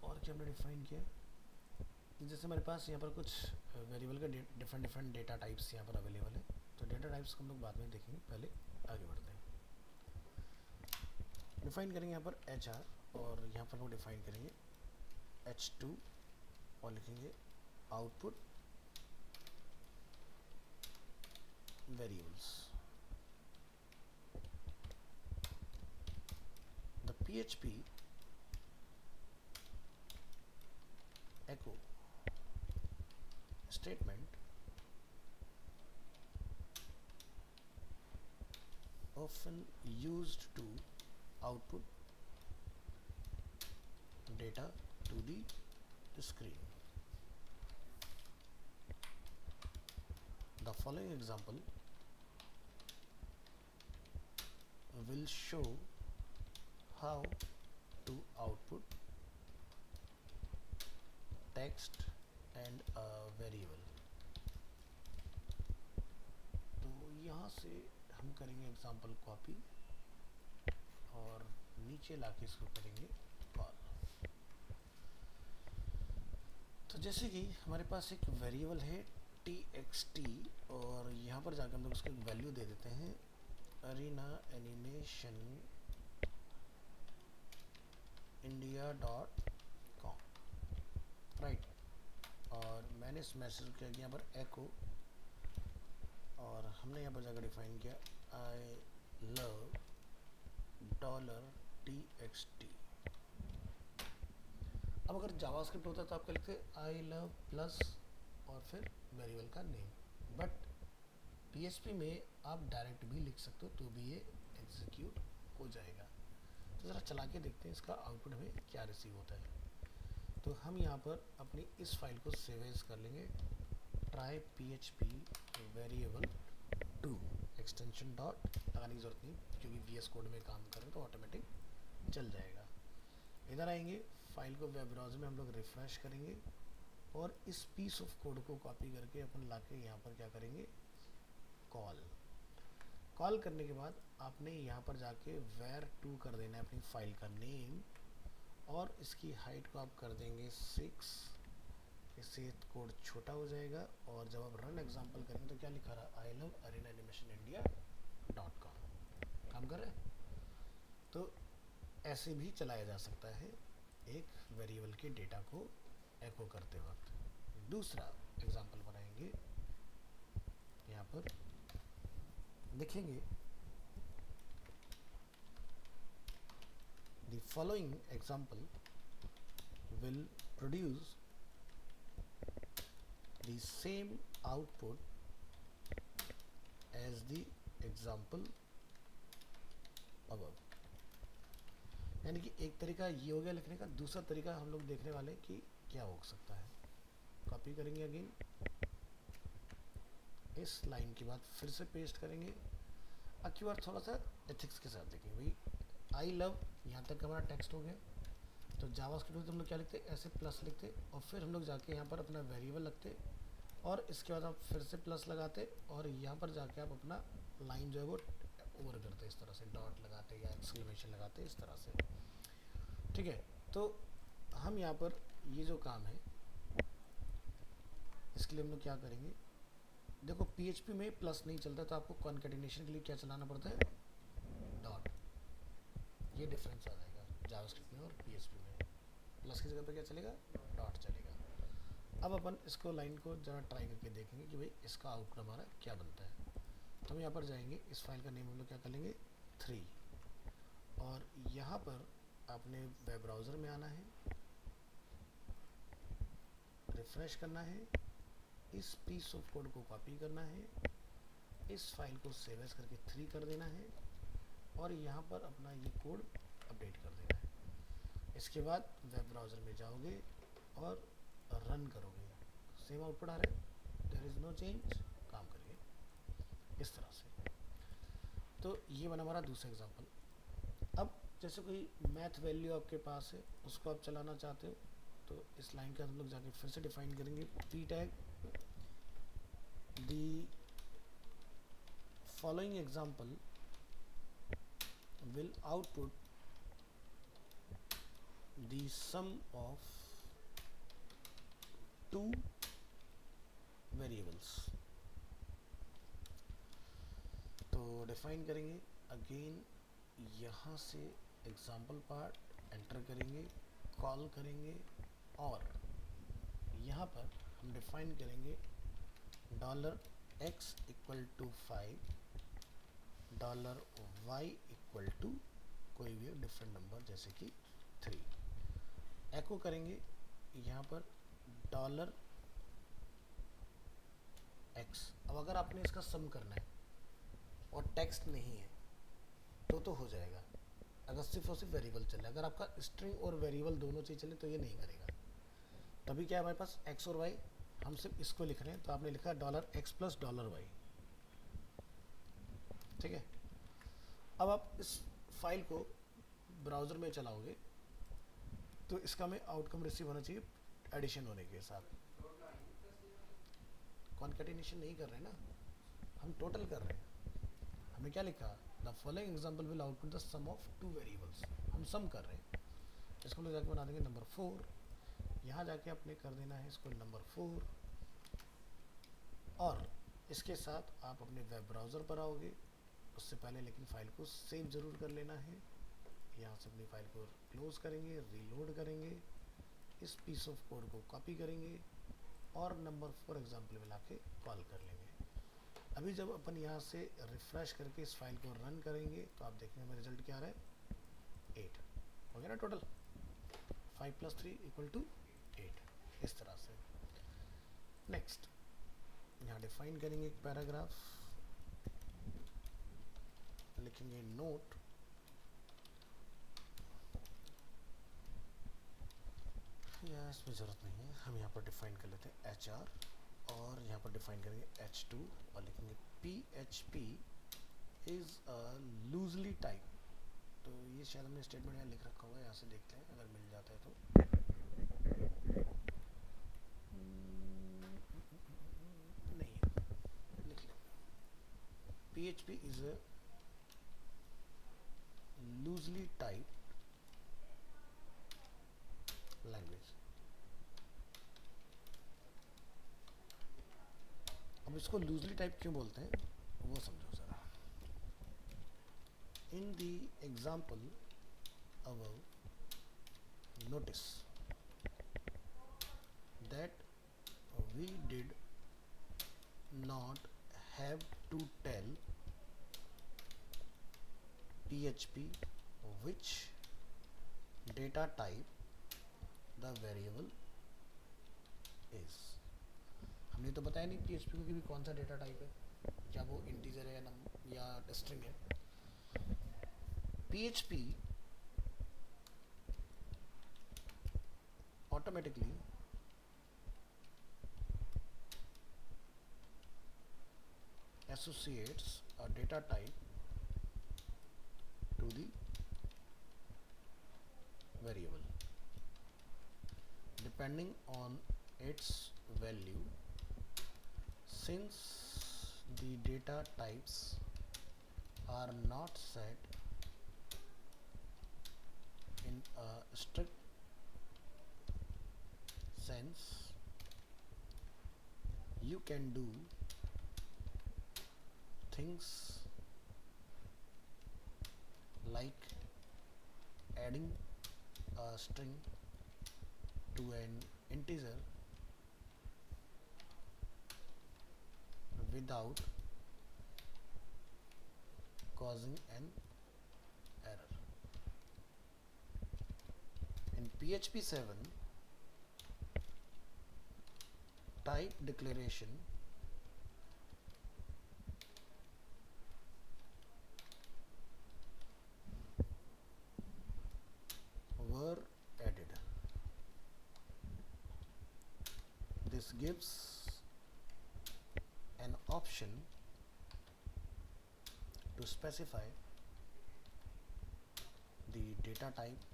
और क्या हमने डिफाइन किया. जैसे हमारे पास यहाँ पर कुछ वेरिएबल के डिफरेंट डेटा टाइप्स यहाँ पर अवेलेबल है, तो डेटा टाइप्स को हम लोग बाद में देखेंगे, पहले आगे बढ़ते हैं. डिफाइन करेंगे यहाँ पर HR और यहाँ पर लोग डिफाइन करेंगे H2 और लिखेंगे output variables. The PHP echo statement often used to output data to the screen. The following example will show how to output text and a variable. तो यहाँ से हम करेंगे एग्जाम्पल कॉपी और नीचे लाके इसको करेंगे कॉल. तो जैसे कि हमारे पास एक वेरिएबल है txt और यहाँ पर जाकर हम लोग उसको एक वैल्यू दे देते हैं अरीना एनिमेशन india.com, राइट. और मैंने इस मैसेज को किया यहाँ पर एको और हमने यहाँ पर जाकर डिफाइन किया आई लव $txt. अब अगर जावास्क्रिप्ट होता तो आप क्या लिखते आई लव प्लस और फिर वेरिएबल का नेम, बट PHP में आप डायरेक्ट भी लिख सकते हो तो भी ये एग्जीक्यूट हो जाएगा. तो ज़रा चला के देखते हैं इसका आउटपुट हमें क्या रिसीव होता है. तो हम यहाँ पर अपनी इस फाइल को सेव एज कर लेंगे, try PHP variable 2 extension dot लगाने की ज़रूरत नहीं क्योंकि VS कोड में काम करें तो ऑटोमेटिक चल जाएगा। इधर आएंगे, फाइल को वेब ब्राउज़र में हम लोग रिफ़्रेश करेंगे और इस पीस ऑफ कोड को कॉपी करके अपन लाके यहाँ पर क्या करेंगे, कॉल करने के बाद आपने यहाँ पर जाके var2 कर देना है अपनी फाइल का नेम, और इसकी हाइट को आप कर देंगे 6, इससे कोड छोटा हो जाएगा। और जब आप रन एग्जाम्पल करेंगे तो क्या लिखा रहा, I love Arena animation India .com काम कर रहे हैं। तो ऐसे भी चलाया जा सकता है एक वेरिएबल के डेटा को एको करते वक्त। दूसरा एग्जाम्पल बनाएंगे, यहाँ पर देखेंगे the following example will produce the same output as the example above। यानी कि एक तरीका ये हो गया लिखने का, दूसरा तरीका हम लोग देखने वाले कि क्या हो सकता है। कॉपी करेंगे अगेन, इस लाइन के बाद फिर से पेस्ट करेंगे। अब की बार थोड़ा सा एथिक्स के साथ देखेंगे भाई, आई लव यहाँ तक हमारा टेक्स्ट हो गया, तो जावास्क्रिप्ट में हम लोग क्या लिखते, ऐसे प्लस लिखते और फिर हम लोग जाके यहाँ पर अपना वेरिएबल लगते और इसके बाद आप फिर से प्लस लगाते और यहाँ पर जाके आप अपना लाइन जो है वो ओवर करते इस तरह से, डॉट लगाते या एक्सक्लेमेशन लगाते इस तरह से, ठीक है। तो हम यहाँ पर ये जो काम है इसके लिए हम लोग क्या करेंगे, देखो PHP में प्लस नहीं चलता तो आपको कॉन्केटिनेशन के लिए क्या चलाना पड़ता है, डॉट। ये डिफरेंस आ जाएगा जावास्क्रिप्ट में और PHP में, प्लस की जगह पे क्या चलेगा, डॉट चलेगा। अब अपन इसको लाइन को ज़रा ट्राई करके देखेंगे कि भाई इसका आउटपुट हमारा क्या बनता है। तो हम यहाँ पर जाएंगे, इस फाइल का नेम हम लोग क्या कर लेंगे 3, और यहाँ पर आपने वेब ब्राउज़र में आना है, रिफ्रेश करना है, इस पीस ऑफ कोड को कॉपी करना है, इस फाइल को सेव एज करके 3 कर देना है और यहाँ पर अपना ये कोड अपडेट कर देना है। इसके बाद वेब ब्राउज़र में जाओगे और रन करोगे, सेम आउटपुट आ रहा है, देयर इज़ नो चेंज, काम करिए इस तरह से। तो ये बना हमारा दूसरा एग्जांपल। अब जैसे कोई मैथ वैल्यू आपके पास है, उसको आप चलाना चाहते हो, तो इस लाइन के हम लोग जाके फिर से डिफाइन करेंगे, p tag the following example will output the sum of two variables। तो डिफाइन करेंगे अगेन, यहाँ से एग्जाम्पल पार्ट एंटर करेंगे, कॉल करेंगे और यहाँ पर हम डिफाइन करेंगे $x equal to 5, $y equal to कोई भी डिफरेंट नंबर जैसे कि 3। एको करेंगे यहाँ पर $x। अब अगर आपने इसका सम करना है और टेक्स्ट नहीं है तो हो जाएगा, अगर सिर्फ और सिर्फ वेरिएबल चले। अगर आपका स्ट्रिंग और वेरिएबल दोनों चीज़ चले तो ये नहीं करेगा। तभी क्या है हमारे पास x और y, हम सिर्फ इसको लिख रहे हैं तो आपने लिखा $x प्लस $y, ठीक है। अब आप इस फाइल को ब्राउज़र में चलाओगे तो इसका में आउटकम रिसीव होना चाहिए एडिशन होने के साथ। कॉन्केटिनेशन नहीं कर रहे हैं ना, हम टोटल कर रहे हैं। हमने क्या लिखा, the following example will output the sum of two variables, हम सम कर रहे हैं। इसको हम लोग जाके बना देंगे नंबर 4, यहाँ जाके आपने कर देना है इसको नंबर 4 और इसके साथ आप अपने वेब ब्राउज़र पर आओगे। उससे पहले लेकिन फाइल को सेव ज़रूर कर लेना है। यहाँ से अपनी फाइल को क्लोज करेंगे, रीलोड करेंगे, इस पीस ऑफ कोड को कॉपी करेंगे और नंबर 4 एग्जाम्पल में लाके कॉल कर लेंगे। अभी जब अपन यहाँ से रिफ्रेश करके इस फाइल को रन करेंगे तो आप देखेंगे हमें रिजल्ट क्या आ रहा है, 8 हो गया ना टोटल, 5 + 3 = 8, इस तरह से। नेक्स्ट यहाँ डिफाइन करेंगे एक पैराग्राफ, लिखेंगे नोट या इसमें ज़रूरत नहीं है, हम यहाँ पर डिफाइन कर लेते हैं HR और यहाँ पर डिफाइन करेंगे H2 और लिखेंगे PHP is a loosely type. तो ये शायद हमने स्टेटमेंट यहाँ लिख रखा होगा, यहाँ से देखते हैं अगर मिल जाता है तो। नहीं है, लिख लेंगे PHP is a loosely type language. अब इसको लूजली टाइप क्यों बोलते हैं वो समझो ज़रा। In the example above, notice that we did not have to tell PHP which data type the variable is। हमने तो बताया नहीं PHP को कि भी कौन सा डेटा टाइप है, क्या वो इंटीजर है या स्ट्रिंग है। PHP automatically associates a data type to the variable depending on its value, since the data types are not set in a strict sense. You can do things like adding a string to an integer without causing an error. In PHP 7, type declaration were added. This gives an option to specify the data type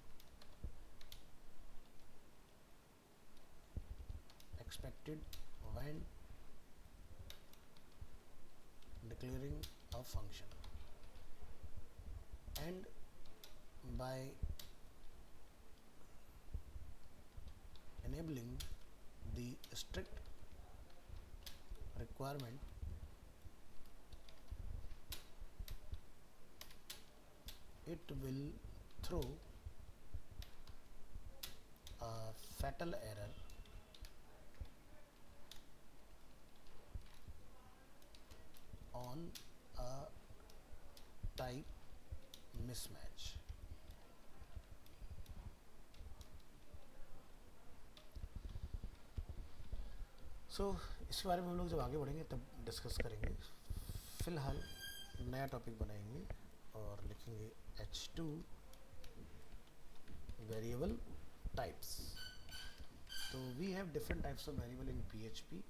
expected when declaring a function, and by enabling the strict requirement, it will throw a fatal error on a type mismatch. इसके बारे में हम लोग जब आगे बढ़ेंगे तब discuss करेंगे। फिलहाल नया टॉपिक बनाएंगे और लिखेंगे H2 वेरिएबल टाइप्स। तो we have different types of variable in PHP।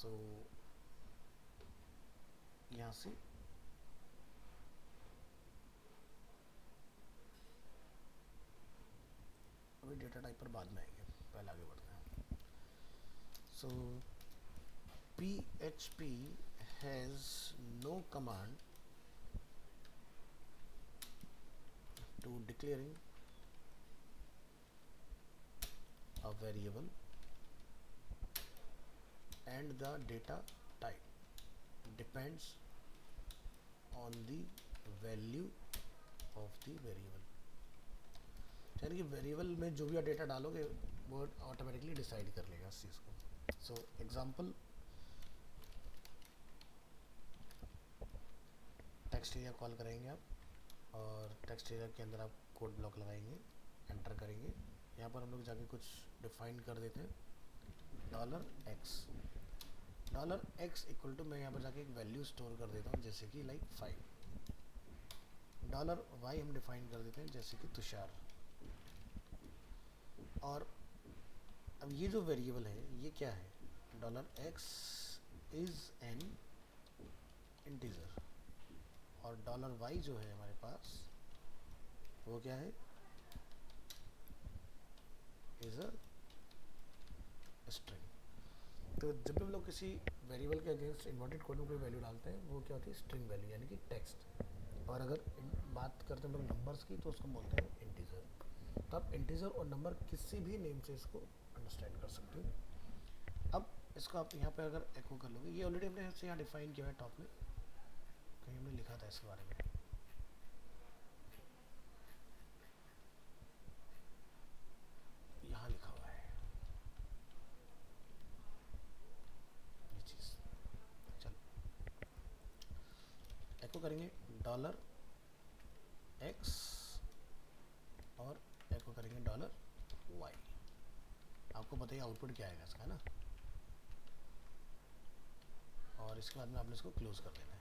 So यहाँ से अभी डेटा टाइप पर बाद में आएंगे, पहले आगे बढ़ते हैं। सो PHP has no command to declaring a variable and the data type depends on the value of the variable। यानी कि वेरिएबल में जो भी आप डेटा डालोगे वो ऑटोमेटिकली डिसाइड कर लेगा इस चीज़ को। So example, text area call करेंगे आप और टेक्स्ट एरिया के अंदर आप कोड ब्लॉक लगाएंगे, एंटर करेंगे। यहाँ पर हम लोग जाके कुछ डिफाइन कर देते हैं, $x इक्वल टू, मैं यहाँ पर जाके एक वैल्यू स्टोर कर देता हूँ जैसे कि लाइक 5। $y हम डिफाइन कर देते हैं जैसे कि तुषार, और अब ये जो वेरिएबल है ये क्या है, dollar x is an integer, और डॉलर वाई जो है हमारे पास वो क्या है, इज अ स्ट्रिंग। तो जब भी हम लोग किसी वेरिएबल के अगेंस्ट इन्वर्टेड कोड में कोई वैल्यू डालते हैं वो क्या होती है, स्ट्रिंग वैल्यू यानी कि टेक्स्ट। और अगर बात करते हैं हम लोग नंबर्स की तो उसको बोलते हैं इंटीजर। तो आप इंटीजर और नंबर किसी भी नेम से इसको अंडरस्टैंड कर सकते हो। अब इसको आप यहाँ पे अगर एको कर लोगे, ये ऑलरेडी हमने यहाँ डिफाइन किया है टॉप में, कहीं हमने लिखा था इसके बारे में, यहाँ लिखा हुआ है ये चीज़। चलो एको करेंगे डॉलर एक्स और एको करेंगे डॉलर वाई। आपको बताइए आउटपुट क्या आएगा इसका, है ना। और इसके बाद में आपने इसको क्लोज कर देना है।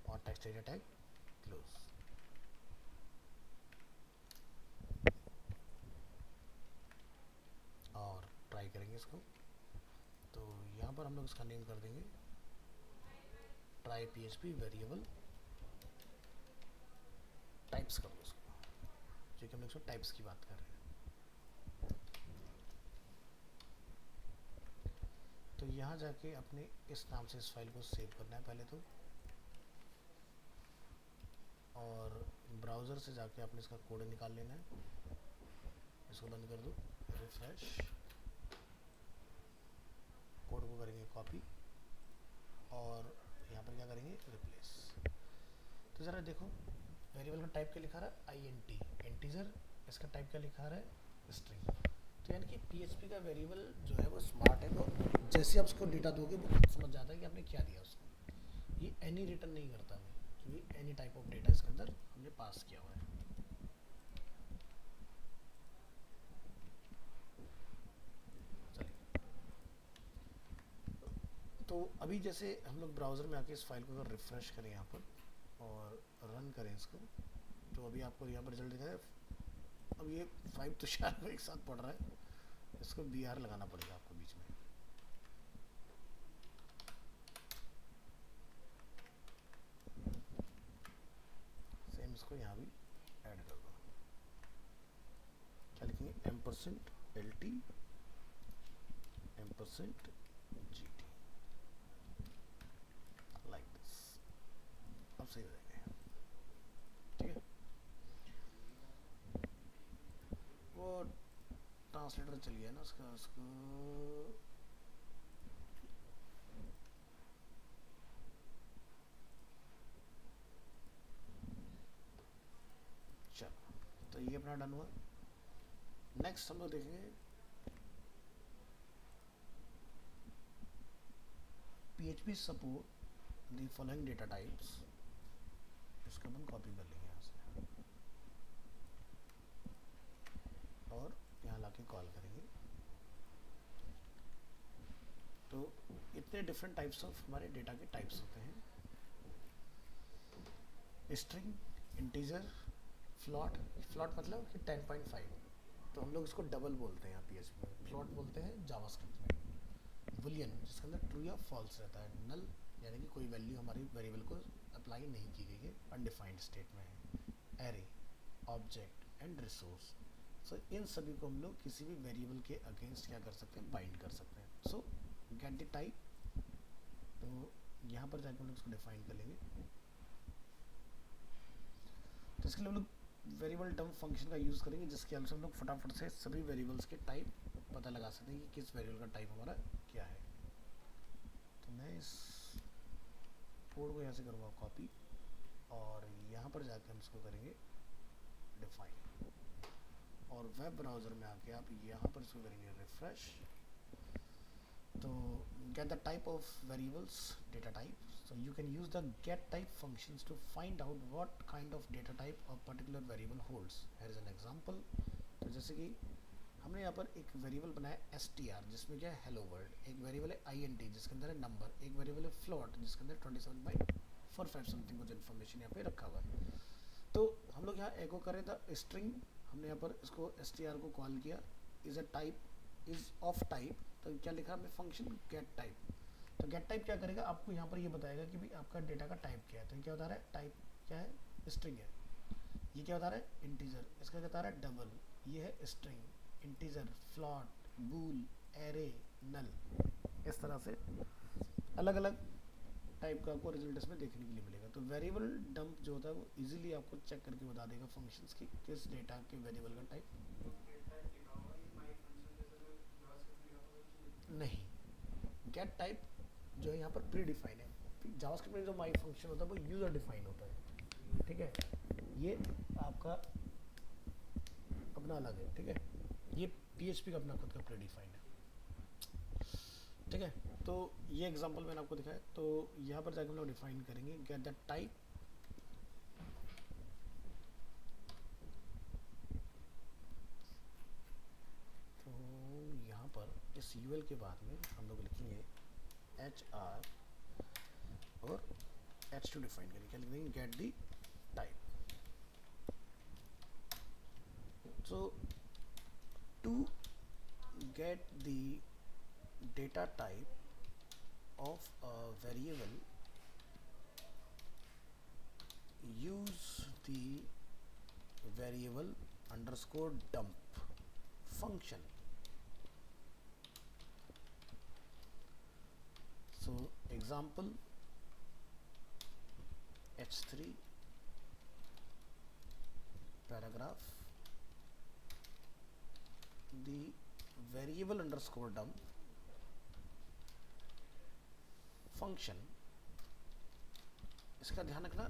और टेक्स्ट एरिया टैग क्लोज। और ट्राई करेंगे इसको, तो यहाँ पर हम लोग इसका नेम कर देंगे ट्राई PHP वेरिएबल टाइप्स कर दो उसको, जो कि हम लोग इसको टाइप्स की बात कर रहे हैं। तो यहाँ जाके अपने इस नाम से इस फाइल को सेव करना है पहले तो, और ब्राउज़र से जाके आपने इसका कोड निकाल लेना है। इसको बंद कर दो, रिफ्रेश, कोड को करेंगे कॉपी और यहाँ पर क्या करेंगे, रिप्लेस। तो ज़रा देखो वेरिएबल का टाइप क्या लिखा रहा है, INT इंटीजर, इसका टाइप क्या लिखा रहा है, स्ट्रिंग। तो यानी कि PHP का वेरिएबल जो है वो स्मार्ट है, तो जैसे आप उसको डेटा दोगे वो समझ जाता है कि आपने क्या दिया उसको। ये एनी रिटर्न नहीं करता है, क्योंकि एनी टाइप ऑफ डेटा इसके अंदर हमने पास किया हुआ है। तो अभी जैसे हम लोग ब्राउज़र में आके इस फाइल को अगर रिफ़्रेश करें यहाँ पर और रन करें इसको, तो अभी आपको यहाँ पर रिजल्ट दिखा है। अब ये 5 तो 4 को एक साथ पढ़ रहा है, इसको BR लगाना पड़ेगा आपको बीच में। सेम इसको यहाँ भी ऐड कर दो। क्या लिखेंगे, %LT %GT लाइक दिस। अब सही हो जाएंगे, ठीक है। वो ट्रांसलेटर चल गया ना उसका, उसको चलो, तो ये अपना डन हुआ। नेक्स्ट हम लोग देखेंगे PHP support the following data types. इसको अपन कॉपी कर लेंगे यहाँ से और यहाँ लाके कॉल करेंगे। तो इतने डिफरेंट टाइप्स ऑफ हमारे डेटा के टाइप्स होते हैं, स्ट्रिंग, इंटीजर, फ्लॉट। फ्लॉट मतलब कि 10.5, तो हम लोग इसको डबल बोलते हैं यहाँ PHP में। फ्लॉट बोलते हैं जावास्क्रिप्ट में। बुलियन जिसके अंदर ट्रू या फॉल्स रहता है। नल यानी कि कोई वैल्यू हमारी वेरिएबल को अप्लाई नहीं की गई है, अनडिफाइंड स्टेट में है। एरे, ऑब्जेक्ट एंड रिसोर्स, सो इन सभी को हम लोग किसी भी वेरिएबल के अगेंस्ट क्या कर सकते हैं, बाइंड कर सकते हैं। सो गेट द टाइप, तो यहाँ पर जाकर हम लोग इसको डिफाइन कर लेंगे। तो इसके लिए हम लोग वेरिएबल टर्म फंक्शन का यूज़ करेंगे, जिसके हेल्प से हम लोग फटाफट से सभी वेरिएबल्स के टाइप पता लगा सकते हैं कि किस वेरिएबल का टाइप हमारा क्या है। तो मैं इस कोड को यहाँ से करूँगा कॉपी और यहाँ पर जाकर हम इसको करेंगे डिफाइन, और वेब ब्राउज़र में आके आप यहाँ पर इसको करेंगे रिफ्रेश। तो get the type of variables data type, so you can use the get type functions to find out what kind of data type a particular variable holds. Here is an example. तो जैसे कि हमने यहाँ पर एक variable बनाया str जिसमें क्या है हेलो वर्ल्ड, एक वेरिएबल है int जिसके अंदर है नंबर, एक वेरिएबल है फ्लोट जिसके अंदर 27.45 समथिंग कुछ इन्फॉर्मेशन यहाँ पे रखा हुआ है। तो हम लोग यहाँ एको करें था स्ट्रिंग, हमने यहाँ पर इसको str को कॉल किया, is a type is of type, तो क्या लिखा हमने फंक्शन गेट टाइप। तो गेट टाइप क्या करेगा, आपको यहाँ पर ये बताएगा कि भाई आपका डेटा का टाइप क्या है। तो क्या बता रहा है, टाइप क्या है, स्ट्रिंग है। ये क्या बता रहा है, इंटीजर, इसका क्या बता रहा है, डबल, ये है स्ट्रिंग, इंटीजर, फ्लॉट, बूल, एरे, नल। इस तरह से अलग अलग टाइप का आपको रिजल्ट इसमें देखने के लिए मिलेगा। तो वेरिएबल डंप जो होता है वो इजीली आपको चेक करके बता देगा फंक्शंस की किस डेटा के वेरिएबल का टाइप। नहीं, गेट टाइप जो है यहाँ पर प्री डिफाइन है। जावास्क्रिप्ट में जो माई फंक्शन होता है वो यूजर डिफाइन होता है, ठीक है, ये आपका अपना अलग है, ठीक है, ये PHP का अपना खुद का प्री डिफाइन है, ठीक है। तो ये एग्जांपल मैंने आपको दिखाया। तो यहाँ पर जाकर हम लोग डिफाइन करेंगे गेट द टाइप, तो यहाँ पर इस यूएल के बाद में हम लोग लिखेंगे HR और H2 डिफाइन करेंगे, क्या लिखेंगे, get the type. So to get the data type of a variable, use the variable underscore dump function. So example H3 paragraph, the variable underscore dump function, इसका ध्यान रखना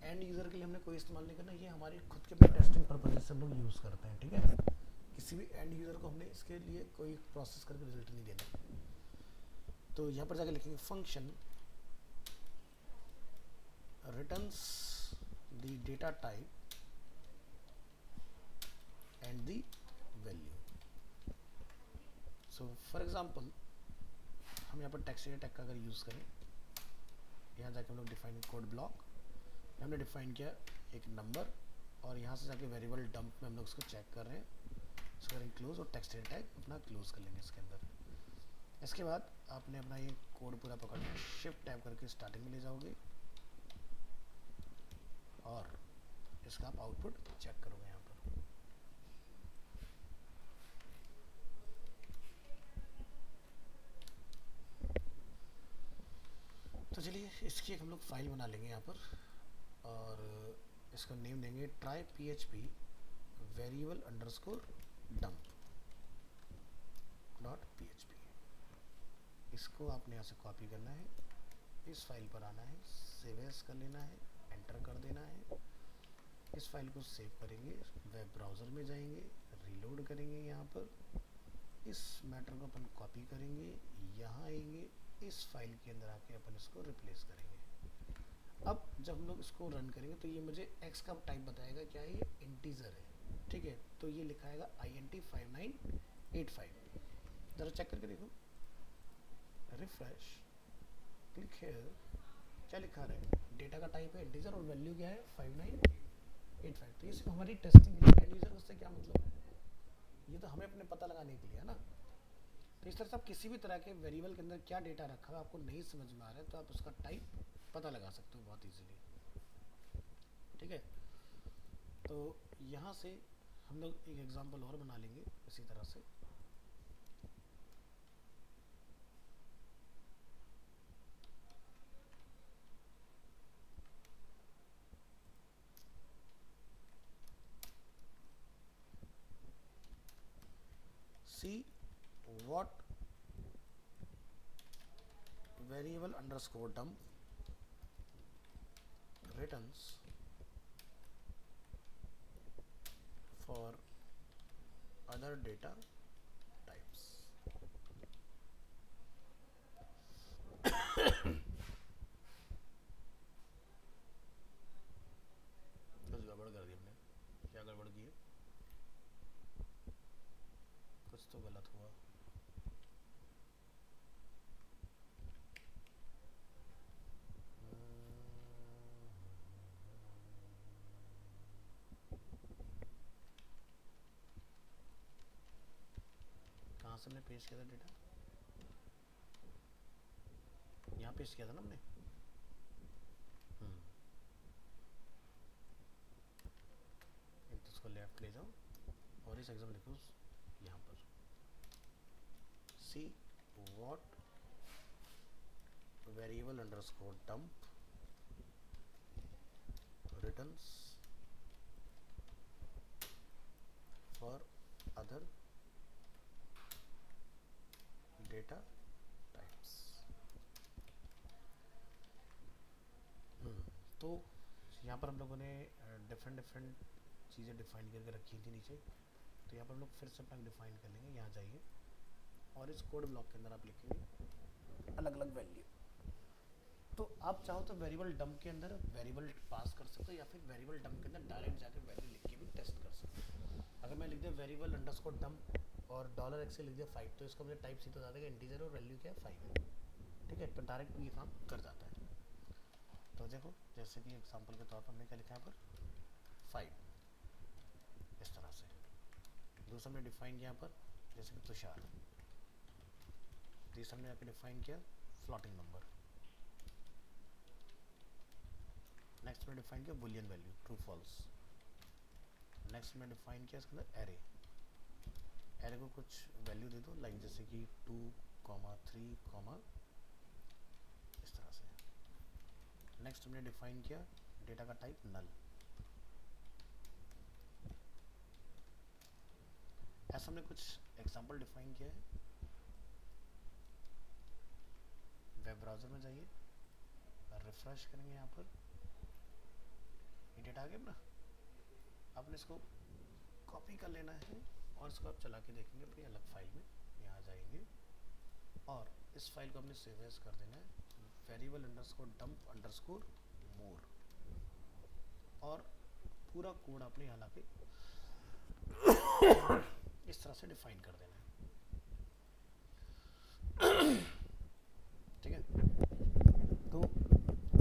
एंड यूज़र के लिए हमने कोई इस्तेमाल नहीं करना, ये हमारी खुद के अपने टेस्टिंग पर्पज से हम लोग यूज़ करते हैं, ठीक है। किसी भी एंड यूज़र को हमने इसके लिए कोई प्रोसेस करके रिजल्ट नहीं देना। तो यहाँ पर जाकर लिखेंगे function returns the data type and the value. So for example हम यहाँ पर टेक्स्ट टैग का अगर यूज़ करें, यहाँ जाके हम लोग डिफाइन कोड ब्लॉक, हमने डिफाइन किया एक नंबर, और यहाँ से जाके वेरिएबल डंप में हम लोग इसको चेक कर रहे हैं, इसको करेंगे क्लोज और टेक्स्ट टैग अपना क्लोज कर लेंगे इसके अंदर। इसके बाद आपने अपना ये कोड पूरा पकड़ना है, शिफ्ट टैब करके स्टार्टिंग में ले जाओगे और इसका आप आउटपुट चेक करोगे यहाँ पर। तो चलिए इसकी एक हम लोग फाइल बना लेंगे यहाँ पर, और इसका नेम देंगे try PHP variable underscore dump dot PHP। इसको आपने यहाँ से कॉपी करना है, इस फाइल पर आना है, सेव एज कर लेना है, एंटर कर देना है। इस फाइल को सेव करेंगे, वेब ब्राउज़र में जाएंगे, रीलोड करेंगे, यहाँ पर इस मैटर को अपन कॉपी करेंगे, यहाँ आएंगे, इस फाइल के अंदर आके अपन इसको रिप्लेस करेंगे। अब जब हम लोग इसको रन करेंगे तो ये मुझे x का टाइप बताएगा, क्या है, ये इंटीजर है, ठीक है। तो ये लिखाएगा INT 5985। ज़रा चेक करके देखो, रिफ्रेश, क्लिक हियर, क्या लिखा रहा है, डेटा का टाइप है इंटीजर और वैल्यू क्या है 5985। तो ये सिर्फ हमारी टेस्टिंग के लिए, एंड यूजर उससे क्या मतलब है, ये तो हमें अपने पता लगाने के लिए है ना। तो इस तरह से आप किसी भी तरह के वेरिएबल के अंदर क्या डेटा रखा है आपको नहीं समझ में आ रहा है तो आप उसका टाइप पता लगा सकते हो बहुत इजीली, ठीक है। तो यहाँ से हम लोग एक एग्जांपल और बना लेंगे इसी तरह से। See what variable underscore dump returns for other data types। बस गड़बड़ कर दी हमने, क्या गड़बड़ की है, तो गलत हुआ। कहाँ से हमने पेस्ट किया था डेटा? यहाँ पेस्ट किया था ना हमने। एक तो उसको लेफ्ट ले जाओ और इस एग्जाम लिखो यहाँ पर see what variable underscore dump returns for other data types. तो यहाँ पर हम लोगों ने डिफरेंट चीज़ें डिफाइन करके रखी थी नीचे, तो यहाँ पर हम लोग फिर से अपना डिफाइन कर लेंगे। यहाँ जाइए और इस कोड ब्लॉक के अंदर आप लिखेंगे अलग अलग वैल्यू। तो आप चाहो तो वेरिएबल डंप के अंदर वेरिएबल पास कर सकते हो, या फिर वेरिएबल डंप के अंदर डायरेक्ट जाकर वैल्यू लिख के भी टेस्ट कर सकते हो। अगर मैं लिख दिया वेरिएबल अंडरस्कोर डंप और $x से लिख दिया 5, तो इसका मुझे टाइप सीधा बता देगा इंटीजर और वैल्यू क्या है 5। ठीक है, तो डायरेक्ट ये काम कर जाता है। तो देखो जैसे कि एग्जांपल के तौर पर हमने क्या लिखा है पर 5 इस तरह से। दूसरा हमने डिफाइन किया पर जैसे कि तुषार। तीसरा हमने यहाँ पे डिफाइन किया फ्लोटिंग नंबर। नेक्स्ट में डिफाइन किया boolean value true false. Next में डिफाइन किया इसके अंदर एरे। एरे को कुछ वैल्यू दे दो, लाइक जैसे कि 2, 3, इस तरह से। नेक्स्ट हमने डिफाइन किया डेटा का टाइप नल। ऐसा हमने कुछ एग्जांपल डिफाइन किया है। वेब ब्राउज़र में जाइए, रिफ्रेश करेंगे, यहाँ पर ये डेटा आ गया अपना। आपने इसको कॉपी कर लेना है और इसको आप चला के देखेंगे अपनी अलग फाइल में। यहाँ जाएंगे और इस फाइल को हमने सेव एज कर देना है वेरिएबल अंडरस्कोर डंप अंडरस्कोर मोर, और पूरा कोड आपने यहाँ लाके इस तरह से डिफाइन कर देना है। ठीक है, तो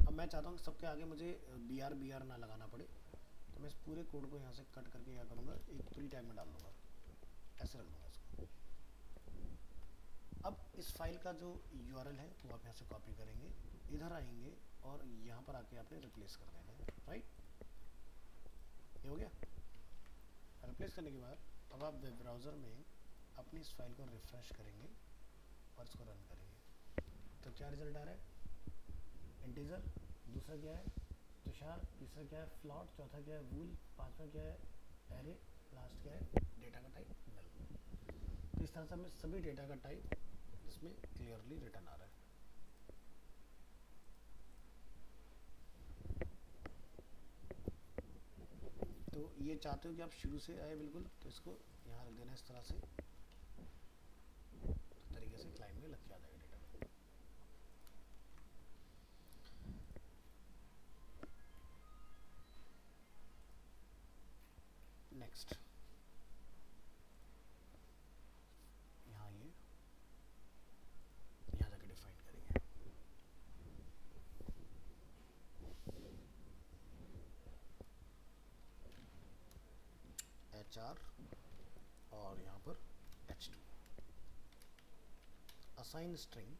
अब मैं चाहता हूँ कि सबके आगे मुझे बी आर ना लगाना पड़े, तो मैं इस पूरे कोड को यहाँ से कट करके क्या करूँगा, एक प्री टैग में डाल दूँगा, ऐसे रख दूँगा इसको। अब इस फाइल का जो यूआरएल है वो आप यहाँ से कॉपी करेंगे, इधर आएंगे और यहाँ पर आके आपने रिप्लेस कर देना है। राइट, ये हो गया। रिप्लेस करने के बाद अब आप वेब ब्राउज़र में अपनी इस फाइल को रिफ्रेश करेंगे और इसको रन करेंगे। तो क्या रिजल्ट आ रहा है, इंटीजर। दूसरा क्या है तुषार, तीसरा क्या है फ्लॉट, चौथा क्या है वूल, पांचवा क्या है एरे, लास्ट क्या है डेटा का टाइप नल। तो इस तरह से हमें सभी डेटा का टाइप इसमें क्लियरली रिटर्न आ रहा है। तो ये चाहते हो कि आप शुरू से आए बिल्कुल, तो इसको यहाँ रख देना इस तरह से, तो तरीके से क्लाइंट में लग के आ जाएगा डेटा। नेक्स्ट यहाँ ये यहाँ जाके डिफाइन करेंगे HR और यहाँ पर H2 assign string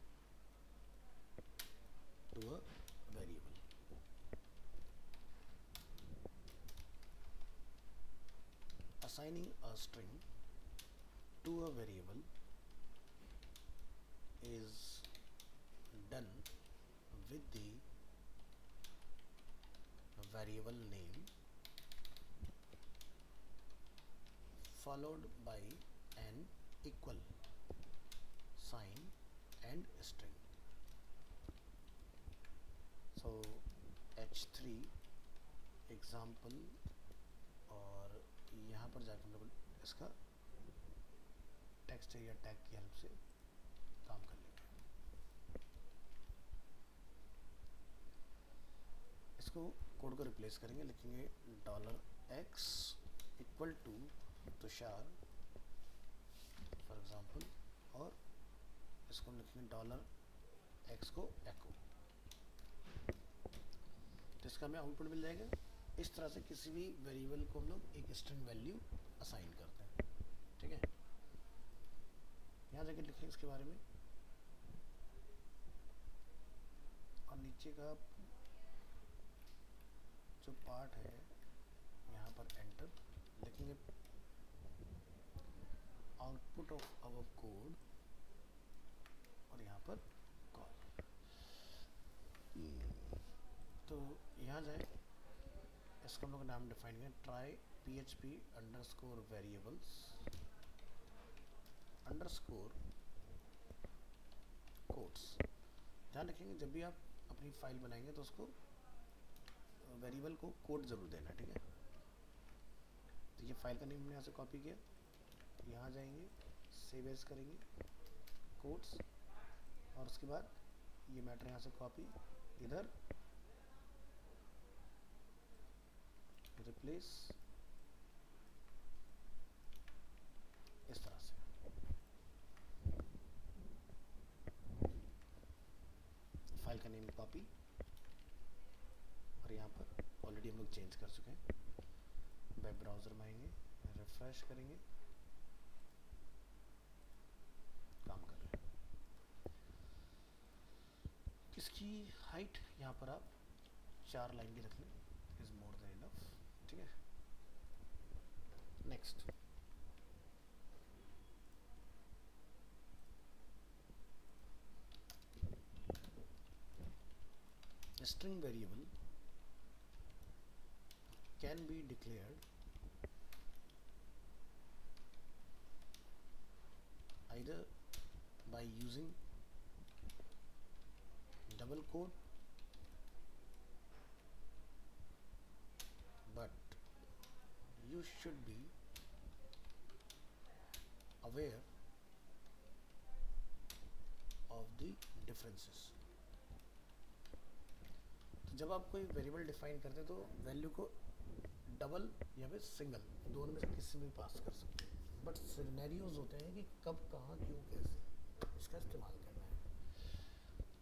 to a variable। Assigning a string to a variable is done with the variable name followed by an equal sign and string। So H3 example, और यहाँ पर जाकर हम लोग इसका टेक्स्ट या टैग की हेल्प से काम कर लेंगे। इसको कोड को रिप्लेस करेंगे, लिखेंगे $x equal to Tushar for example, और इसको हम लिखेंगे डॉलर एक्स को एको, तो इसका हमें आउटपुट मिल जाएगा। इस तरह से किसी भी वेरिएबल को हम लोग एक स्ट्रिंग वैल्यू असाइन करते हैं, ठीक है। यहाँ जाके लिखें इसके बारे में, और नीचे का जो पार्ट है यहाँ पर एंटर लिखेंगे, आउटपुट ऑफ आवर कोड, और यहाँ पर कॉल। तो यहाँ जाए, इसका हम लोग नाम डिफाइन करें, try PHP underscore variables underscore codes. ध्यान रखेंगे जब भी आप अपनी फाइल बनाएंगे तो उसको वेरिएबल को कोड ज़रूर देना, ठीक है। तो ये फाइल का नेम हमने यहाँ से कॉपी किया, यहाँ जाएंगे, सेव एज करेंगे कोड्स, और उसके बाद ये मैटर यहाँ से कॉपी, इधर रिप्लेस, इस तरह से। फाइल का नेम कॉपी, और यहाँ पर ऑलरेडी हम लोग चेंज कर चुके हैं। वेब ब्राउज़र में आएंगे, रिफ्रेश करेंगे, काम कर रहे हैं। इसकी हाइट यहाँ पर आप 4 लाइन की रख लें, इज़ मोर देन इनफ, ठीक है। Next, string variable can be declared either by using double quote, but you should be aware of the differences। तो जब आप कोई वेरिएबल डिफाइन करते हैं तो वैल्यू को डबल या फिर सिंगल, दोनों में से किसी में पास कर सकते हैं, बट सिनेरियोज होते हैं कि कब, कहाँ, क्यों, कैसे इसका इस्तेमाल करना है,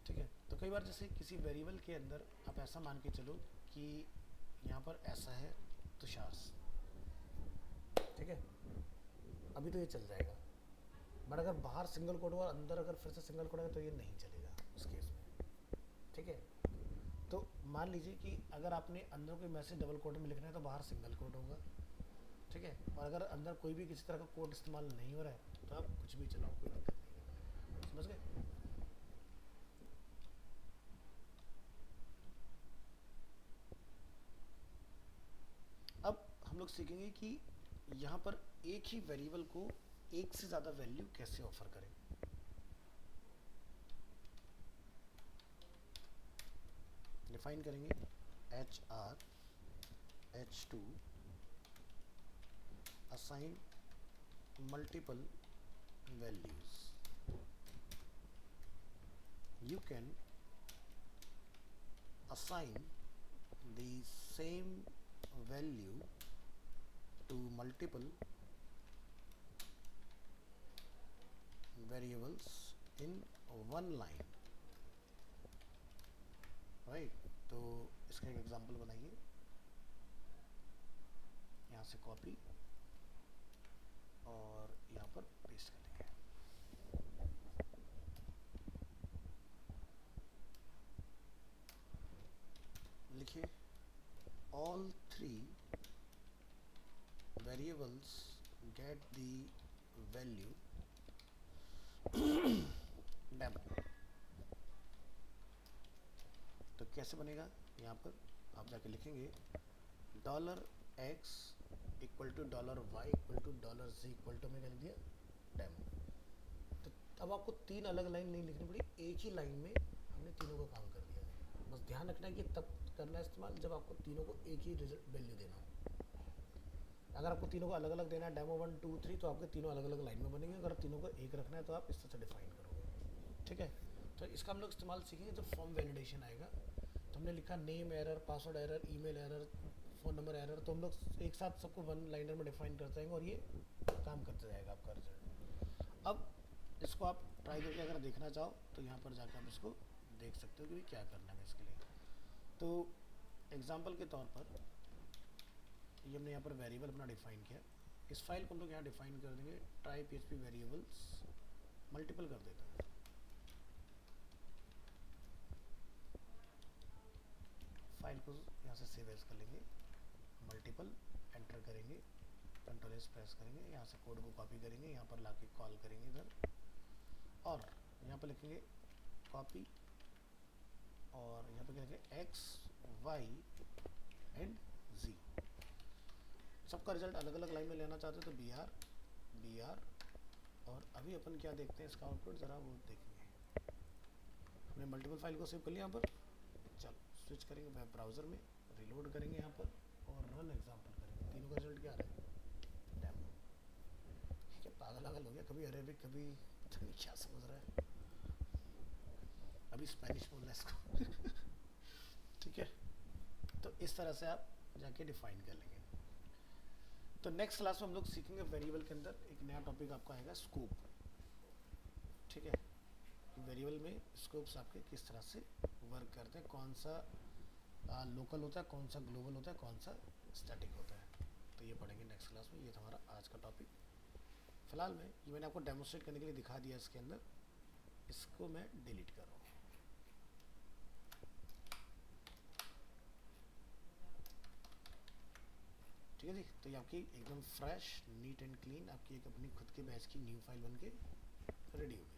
ठीक है। तो कई बार जैसे किसी वेरिएबल के अंदर आप ऐसा मान के चलो कि यहाँ पर ऐसा है तुषार, ठीक है, अभी तो ये चल जाएगा, बट अगर बाहर सिंगल कोड और अंदर अगर फिर से सिंगल कोड है तो ये नहीं चलेगा उस केस में, ठीक है। तो मान लीजिए कि अगर आपने अंदर कोई मैसेज डबल कोड में लिखना है तो बाहर सिंगल कोड होगा, ठीक है, और अगर अंदर कोई भी किसी तरह का कोड इस्तेमाल नहीं हो रहा है तो आप कुछ भी चलाओ, कोई दिक्कत नहीं है, समझ गए। अब हम लोग सीखेंगे कि यहाँ पर एक ही वेरिएबल को एक से ज़्यादा वैल्यू कैसे ऑफर करें। डिफाइन करेंगे HR H2 assign multiple values, you can assign the same value to multiple variables in one line, right। तो इसका एक एग्जांपल बनाइए, यहाँ से कॉपी और यहाँ पर पेस्ट करेंगे। लिखिए all 3 variables get the value demo। तो कैसे बनेगा, यहाँ पर आप जाके लिखेंगे $x equal to $y equal to $z equal to, मैंने लिख दिया डेमो। तो अब आपको 3 अलग लाइन नहीं लिखनी पड़ी, एक ही लाइन में हमने तीनों का काम कर दिया। बस ध्यान रखना है कि तब करना है इस्तेमाल जब आपको तीनों को एक ही वैल्यू देना हो। अगर आपको तीनों को अलग अलग देना है, डेमो 1 2 3, तो आपके तीनों अलग अलग लाइन में बनेंगे। अगर तीनों को एक रखना है तो आप इस तरह से डिफाइन करोगे, ठीक है। तो इसका हम लोग इस्तेमाल सीखेंगे जब फॉर्म वैलिडेशन आएगा। तो हमने लिखा name error, password error, email error, phone number error, तो हम लोग एक साथ सबको वन लाइनर में डिफाइन करते जाएंगे और ये काम करते जाएगा आपका रिजल्ट। अब इसको आप ट्राई करके अगर देखना चाहो तो यहाँ पर जाकर आप इसको देख सकते हो कि क्या करना है इसके लिए। तो एग्जांपल के तौर पर ये हमने यहाँ पर वेरिएबल अपना डिफाइन किया। इस फाइल को हम लोग यहाँ डिफाइन कर देंगे ट्राई PHP वेरिएबल्स, मल्टीपल कर देते हैं। फाइल को यहाँ से सेव एज कर लेंगे, मल्टीपल एंटर करेंगे, कंट्रोल एस प्रेस करेंगे, यहाँ से कोड को कॉपी करेंगे, यहाँ पर लाके कॉल करेंगे इधर, और यहाँ पर लिखेंगे कॉपी, और यहाँ पर लिखेंगे एक्स वाई एंड जी। सबका रिजल्ट अलग अलग लाइन में लेना चाहते हो तो बी आर, और अभी अपन क्या देखते हैं इसका आउटपुट, ज़रा वो देखेंगे। हमने मल्टीपल फाइल को सेव कर लिया यहाँ पर। चलो स्विच करेंगे वेब ब्राउज़र में, रिलोड करेंगे यहाँ पर और रन एग्जाम्पल करेंगे। तीनों का रिजल्ट क्या आ रहा है, डेमो। क्या पागल पागल हो गया, कभी अरेबिक कभी पता नहीं क्या समझ रहा है, अभी स्पेनिश बोल रहा है इसको ठीक है, तो इस तरह से आप जाके डिफाइन कर लेंगे। तो नेक्स्ट क्लास में हम लोग सीखेंगे वेरिएबल के अंदर एक नया टॉपिक आपका आएगा, स्कोप। ठीक है, वेरिएबल में स्कोप्स आपके किस तरह से वर्क करते हैं, कौन सा लोकल होता है, कौन सा ग्लोबल होता है, कौन सा स्टैटिक होता है, तो ये पढ़ेंगे नेक्स्ट क्लास में। ये था हमारा आज का टॉपिक। फिलहाल में ये मैंने आपको डेमोस्ट्रेट करने के लिए दिखा दिया इसके अंदर, इसको मैं डिलीट कर रहा हूँ। ठीक है जी, तो ये आपकी एकदम फ्रेश नीट एंड क्लीन आपकी एक अपनी खुद के बैच की न्यू फाइल बन के रेडी हो गई।